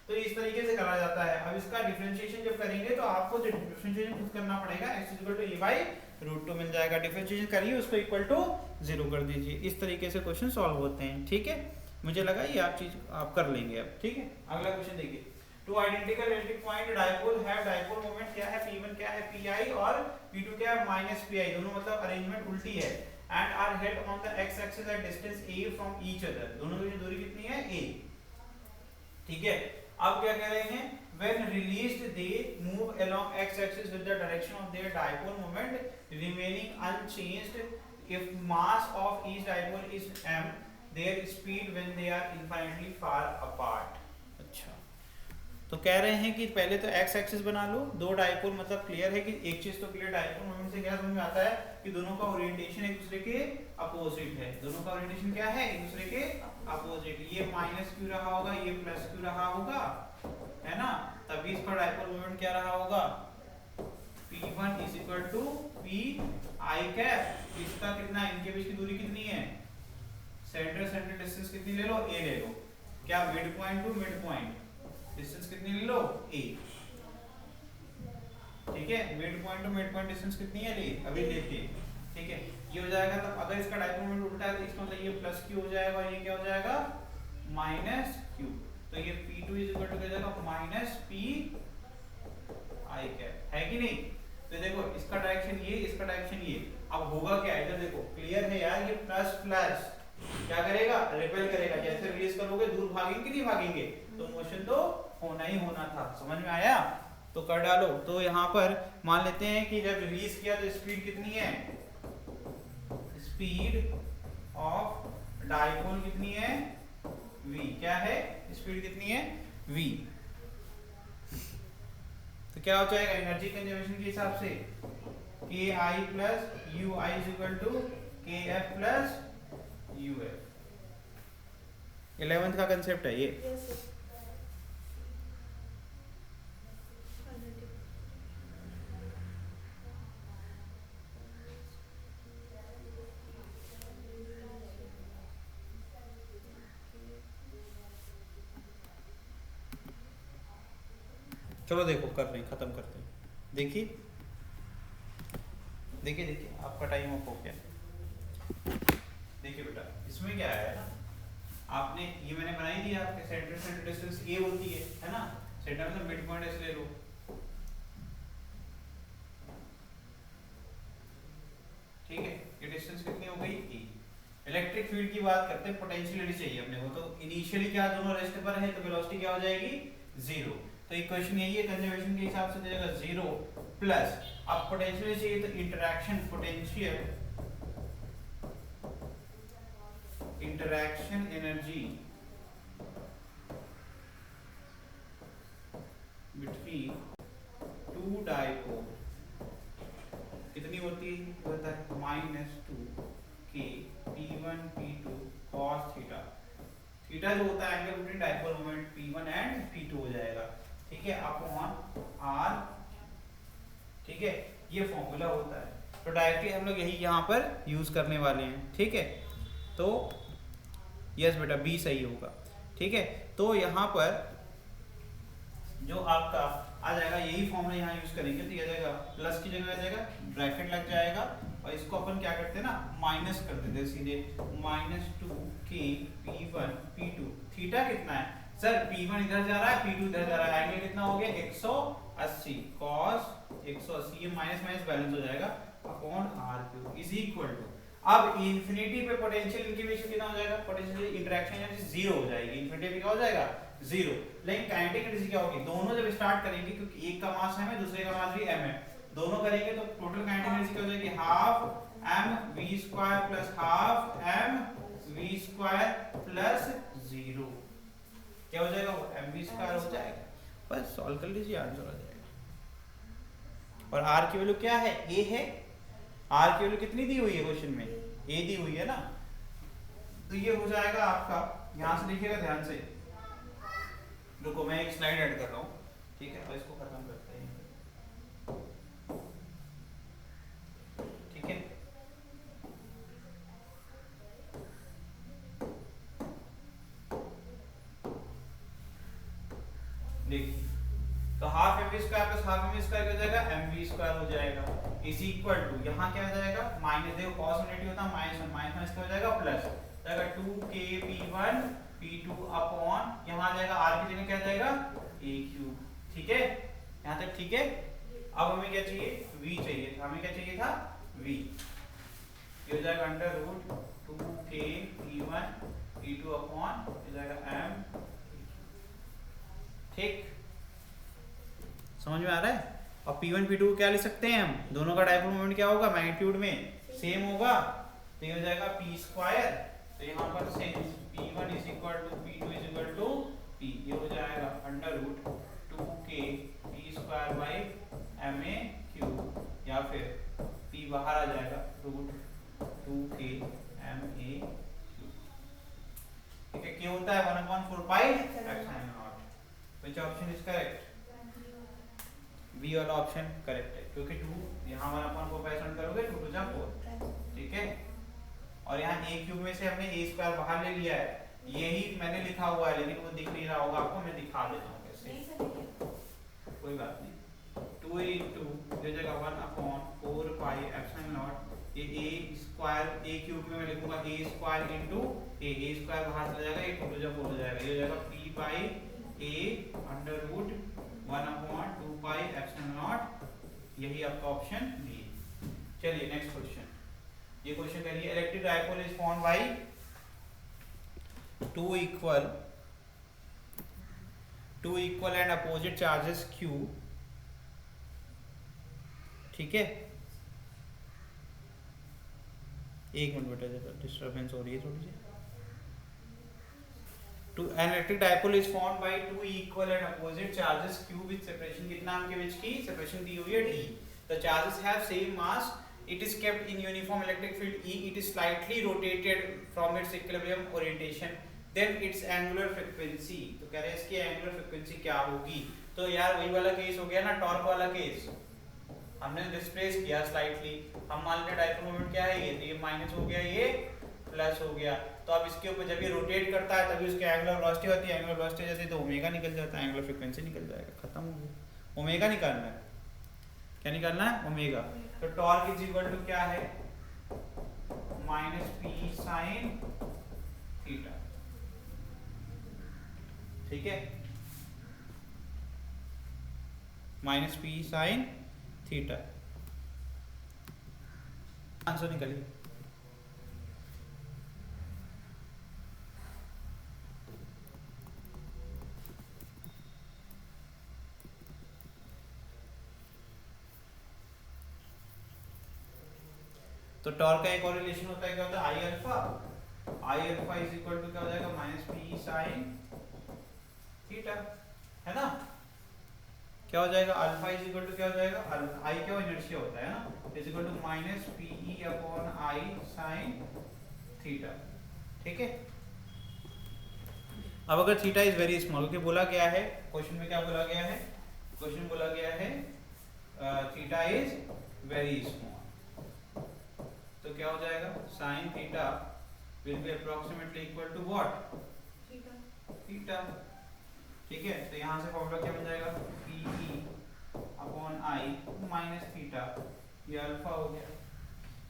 तो इस तरीके से करा जाता है। अब इसका डिफरेंशिएशन जब करेंगे तो आपको जो डिफरेंशिएशन खुद करना पड़ेगा, x = a/√2 मिल जाएगा, डिफरेंशिएशन करिए उसको इक्वल टू 0 कर दीजिए। इस तरीके से क्वेश्चन सॉल्व होते हैं, ठीक है। मुझे लगा ये आप चीज आप कर लेंगे अब, ठीक है। अगला क्वेश्चन देखिए, two identical electric point dipole have dipole moment क्या है, p1 क्या है pi और p2 क्या है -pi, दोनों मतलब अरेंजमेंट उल्टी है, and are held on the x axis at distance a from each other, दोनों की दूरी कितनी है a, ठीक है। अब क्या कह रहे हैं, when released they move along x axis with the direction of their dipole moment remaining unchanged if mass of each dipole is m, their speed when they are infinitely far apart। अच्छा, तो कह रहे हैं कि पहले तो x axis बना लो, दो डाइपोल, मतलब क्लियर है कि एक चीज तो क्लियर, डाइपोल मोमेंट से क्या समझ में आता है कि दोनों का ओरिएंटेशन एक दूसरे के अपोजिट है, दोनों का ओरिएंटेशन क्या है, एक दूसरे के अपोजिट, ये -q रहा होगा, ये +q रहा होगा, है ना, तभी इसका डाइपोल मोमेंट क्या रहा होगा, p1 = p i कैप, इसका कितना, इनके बीच की दूरी कितनी है, सेंटर डिस्टेंस कितनी ले लो, a ले लो, क्या mid point two mid point distance कितनी ले लो, a, ठीक है, mid point two mid point distance कितनी है, a, अभी लेते हैं, ठीक है। ये हो जाएगा, तब अगर इसका डाइपोल मोमेंट उल्टा है तो इसका मतलब ये +q हो जाएगा और ये क्या हो जाएगा, -q, तो ये p2 = क्या जाएगा, -p i कैप, है कि नहीं। तो देखो इसका डायरेक्शन ये, इसका डायरेक्शन ये, अब होगा क्या, इधर देखो क्लियर है यार, ये प्लस प्लस क्या करेगा, रिपेल करेगा। जैसे रिलीज करोगे दूर भागेंगे कि नहीं भागेंगे, तो मोशन तो होना ही होना था। समझ में आया, तो कर डालो। तो यहाँ पर मान लेते हैं कि जब रिलीज किया तो स्पीड कितनी है, स्पीड ऑफ डाइपोल कितनी है, v। क्या है, स्पीड कितनी है, v। तो क्या हो जाएगा एनर्जी कंजर्वेशन के हिसाब से k i plus u i is equal to k f plus u f। 11th का कंसेप्ट है ये। Yes, sir. चलो देखो कर रहे हैं, खत्म करते हैं। देखिए देखिए देखिए आपका टाइम अप हो गया। देखिए बेटा इसमें क्या है ना, आपने ये मैंने बनाई थी आपके सेंटर सेंटर डिस्टेंस ये होती है ना, सेंटर मतलब मिड पॉइंट ऐसे ले लो। ठीक है, ये डिस्टेंस कितनी हो गई, e। इलेक्ट्रिक फील्ड की बात करते हैं, पोटेंशियलिटी चाहिए अपने को। तो इनिशियली क्या दोनों रेस्ट पर है, तो वेलोसिटी क्या हो जाएगी, 0। तो इक्वेशन यही है, कंजर्वेशन के हिसाब से देगा 0 प्लस, अब पोटेंशियल चाहिए तो interaction potential, interaction energy between two dipole कितनी होती है, होता है -2 k p1 p2 cos theta. Theta जो होता है angle between dipole moment p1 and p2 हो जाएगा। ठीक है, अपॉन r। ठीक है, ये फॉर्मूला होता है। तो डायरेक्टली हम लोग यही यहाँ पर यूज करने वाले हैं। ठीक है, तो यस बेटा बी सही होगा। ठीक है, तो यहाँ पर जो आपका आ जाएगा यही फॉर्मूला यहाँ यूज करेंगे, तो ये आ जाएगा प्लस की जगह आ जाएगा ब्रैकेट लग जाएगा, और इसको अपन क्या करते हैं ना, माइनस कर देते हैं सीधे, -2 k p1 p2। थीटा कितना है सर, p1 इधर जा रहा है, p2 इधर जा रहा है, एंगल कितना हो गया 180 cos 180, ये माइनस माइनस बैलेंस हो जाएगा upon r³ is equal to, अब इंफिनिटी पे पोटेंशियल इंक्रीमेशन कितना हो जाएगा, पोटेंशियल इंटरेक्शन एनर्जी 0 हो जाएगी। इंफिनिटी पे क्या हो जाएगा, 0। लेकिन काइनेटिक एनर्जी क्या होगी, दोनों जब स्टार्ट करेंगे, क्योंकि एक का मास m है, दूसरे का मास भी m है, दोनों करेंगे तो टोटल काइनेटिक एनर्जी क्या हो जाएगी, half m v² plus half m v² plus 0। क्या हो जाएगा, वो mv² हो जाएगा। बस सॉल्व कर लीजिए, आंसर आ जाएगा। और r की वैल्यू क्या है, a है। r की वैल्यू कितनी दी हुई है क्वेश्चन में, a दी हुई है ना, तो ये हो जाएगा आपका, यहां से देखिएगा ध्यान से, रुको मैं एक स्लाइड ऐड कर रहा हूँ। ठीक है, और इसको खत्म करते हैं। ठीक है, देखिए तो half mv² plus half mv² क्या हो जाएगा, mv² हो जाएगा, इज इक्वल टू, यहाँ क्या हो जाएगा, माइनस, देखो cos नेगेटिव होता है, -1 माइनस क्या हो जाएगा, प्लस जाएगा 2k p1 p2 अपॉन, यहाँ आ जाएगा r की जगह क्या आ जाएगा, a³। ठीक है, यहाँ तक ठीक है। अब हमें क्या चाहिए, v चाहिए, हमें क्या चाहिए था, v। ये हो जाएगा √2k p1 p2 अपॉन, ये जाएगा m। ठीक, समझ में आ रहा है। और P1 P2 को क्या लिख सकते हैं हम, दोनों का डाइपोल मोमेंट क्या होगा, मैग्नीट्यूड में सेम होगा, तो ये हो जाएगा p²। तो यहाँ पर since P1 is equal to P2 is equal to P, ये हो जाएगा √2k p² ma³, या फिर P बाहर आ जाएगा √2k ma³। ठीक है, क्या होता है 1/4 pi epsilon naught. Which option is correct, B वाला ऑप्शन करेक्ट है, क्योंकि 2 यहाँ 1/4 पैसेंट करोगे 2 to 4। ठीक है, और यहाँ a³ में से हमने a² बाहर ले लिया है, यही मैंने लिखा हुआ है, लेकिन वो दिख नहीं रहा होगा आपको, मैं दिखा देता हूँ कैसे। कोई बात नहीं, 2 into ये जगह 1/4 पाई एप्सिलॉन नॉट, ये a² a³ में मैं लिखूंगा a² into a² बाहर चला जाएगा, ये 2 to 4 हो जाएगा, ये हो जाएगा p pi a √1/2 pi epsilon not. यही आपका ऑप्शन बी। चलिए नेक्स्ट क्वेश्चन, ये क्वेश्चन करिए, electric dipole is formed by two equal and opposite charges Q, ठीक है। एक मिनट बेटा, जरा डिस्टर्बेंस हो रही है थोड़ी सी। Two an electric dipole is formed by two equal and opposite charges Q with separation कितना उनके बीच की सेपरेशन दी हुई है d। The charges have same mass, it is kept in uniform electric field E, it is slightly rotated from its equilibrium orientation, then its angular frequency, तो कह रहे हैं इसकी angular frequency क्या होगी। तो यार वही वाला केस हो गया ना, टॉर्क वाला केस, हमने डिस्प्लेस किया स्लाइटली, हम मान लें डायपोल मोमेंट क्या है ये माइनस हो गया, ये प्लस हो गया, तो अब इसके ऊपर जब ये रोटेट करता है तभी उसकी एंगुलर वेलोसिटी होती है, एंगुलर वेलोसिटी जैसे तो ओमेगा निकल जाता है, एंगुलर फ्रीक्वेंसी निकल जाएगा, खत्म हो गया। ओमेगा निकालना है, क्या निकालना है, ओमेगा। तो टॉर्क इज इक्वल टू क्या है, माइनस पी साइन थीटा, ठीक है, minus P sine theta, answer निकलिए। तो टॉर्क का एक और रिलेशन होता है, क्या होता है, I alpha is equal to क्या हो जाएगा, माइनस पी साइन थीटा, है ना। क्या हो जाएगा, अल्फा इज इक्वल टू क्या हो जाएगा, आई क्या इनर्शिया होता है ना, is equal to minus P upon I sine theta, ठीक है। अब अगर थीटा इज वेरी स्मॉल, क्योंकि बोला गया है क्वेश्चन में, क्या बोला गया है, क्वेश्चन बोला गया है थीटा इज वेरी स्मॉल, तो क्या हो जाएगा, sine theta will be approximately equal to what, theta, ठीक है। तो यहाँ से फॉर्मूला क्या बन जाएगा, P upon I minus theta, ये अल्फा हो गया,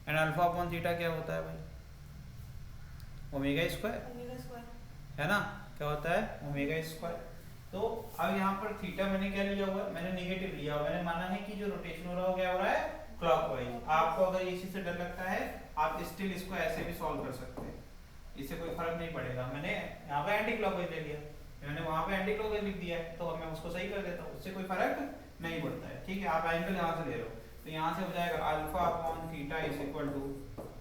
एंड अल्फा अपॉन थीटा क्या होता है भाई, ओमेगा स्क्वायर, है ना, क्या होता है, ओमेगा स्क्वायर। तो अब यहाँ पर थीटा मैंने क्या लिया हुआ है, मैंने नेगेटिव लिया हुआ, मैंने माना है कि जो रोटेशन हो रहा है क्या हो रहा है, क्लॉकवाइज। आपको अगर इसी से डर लगता है, आप स्टिल इसको ऐसे भी सॉल्व कर सकते हैं, इससे कोई फर्क नहीं पड़ेगा। मैंने यहाँ पे एंटी क्लॉकवाइज ले लिया, मैंने वहाँ पे एंटी क्लॉकवाइज लिख दिया है, तो मैं उसको सही कर देता हूँ, उससे कोई फर्क नहीं पड़ता है, ठीक है। आप एंगल यहाँ से ले रहे हो, तो यहाँ से हो जाएगा alpha upon theta is equal to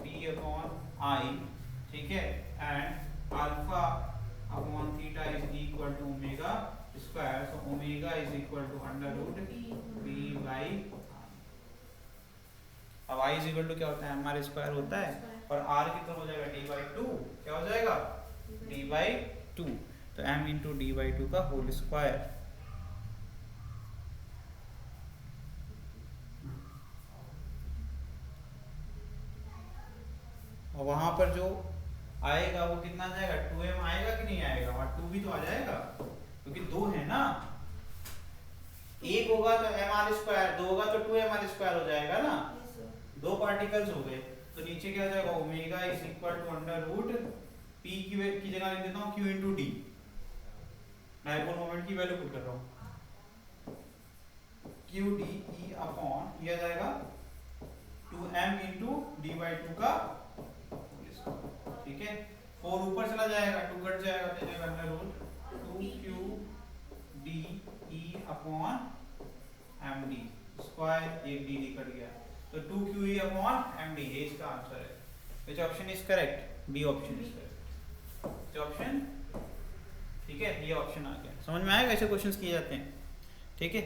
P upon I, ठीक है, and alpha upon theta is equal to omega square, so omega is equal to under root B by, अब आई इज इक्वल टू क्या होता है, M R square होता है, और are कितना हो जाएगा, डी बाई टू, क्या हो जाएगा, डी बाई टू, तो M into D by two का होल स्क्वायर। और वहां पर जो आएगा वो कितना आ जाएगा, 2m आएगा कि नहीं आएगा, और 2 भी तो आ जाएगा, क्योंकि दो है ना, एक होगा तो एम आर स्क्वायर, दो होगा तो 2m स्क्वायर हो जाएगा ना, दो पार्टिकल्स हो गए, तो नीचे क्या हो जाएगा, omega is equal to under root P की जगह लिख देता हूँ Q into D, dipole moment की वैल्यू पुट कर रहा हूँ, क्यू डी ई अपॉन ये आ जाएगा 2m into D by two का, ठीक है, 4 ऊपर चला जाएगा, 2 कट जाएगा, तो जाएगा under root 2q D E upon M D square, एक डी कट गया, तो 2q e upon M D, ये इसका आंसर है। Which option is correct, B option is correct, which option, ठीक है, ये ऑप्शन आ गया। समझ में आएगा कैसे क्वेश्चंस किए जाते हैं, ठीक है।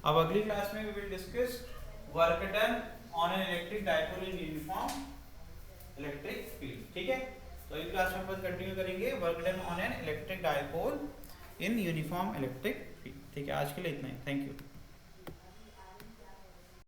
अब अगली क्लास में we will discuss work done on an electric dipole in uniform electric field, ठीक है। तो इस क्लास में अपन कंटिन्यू करेंगे work done on an electric dipole in uniform electric field, ठीक है। आज के लिए इतना ही, थैंक यू।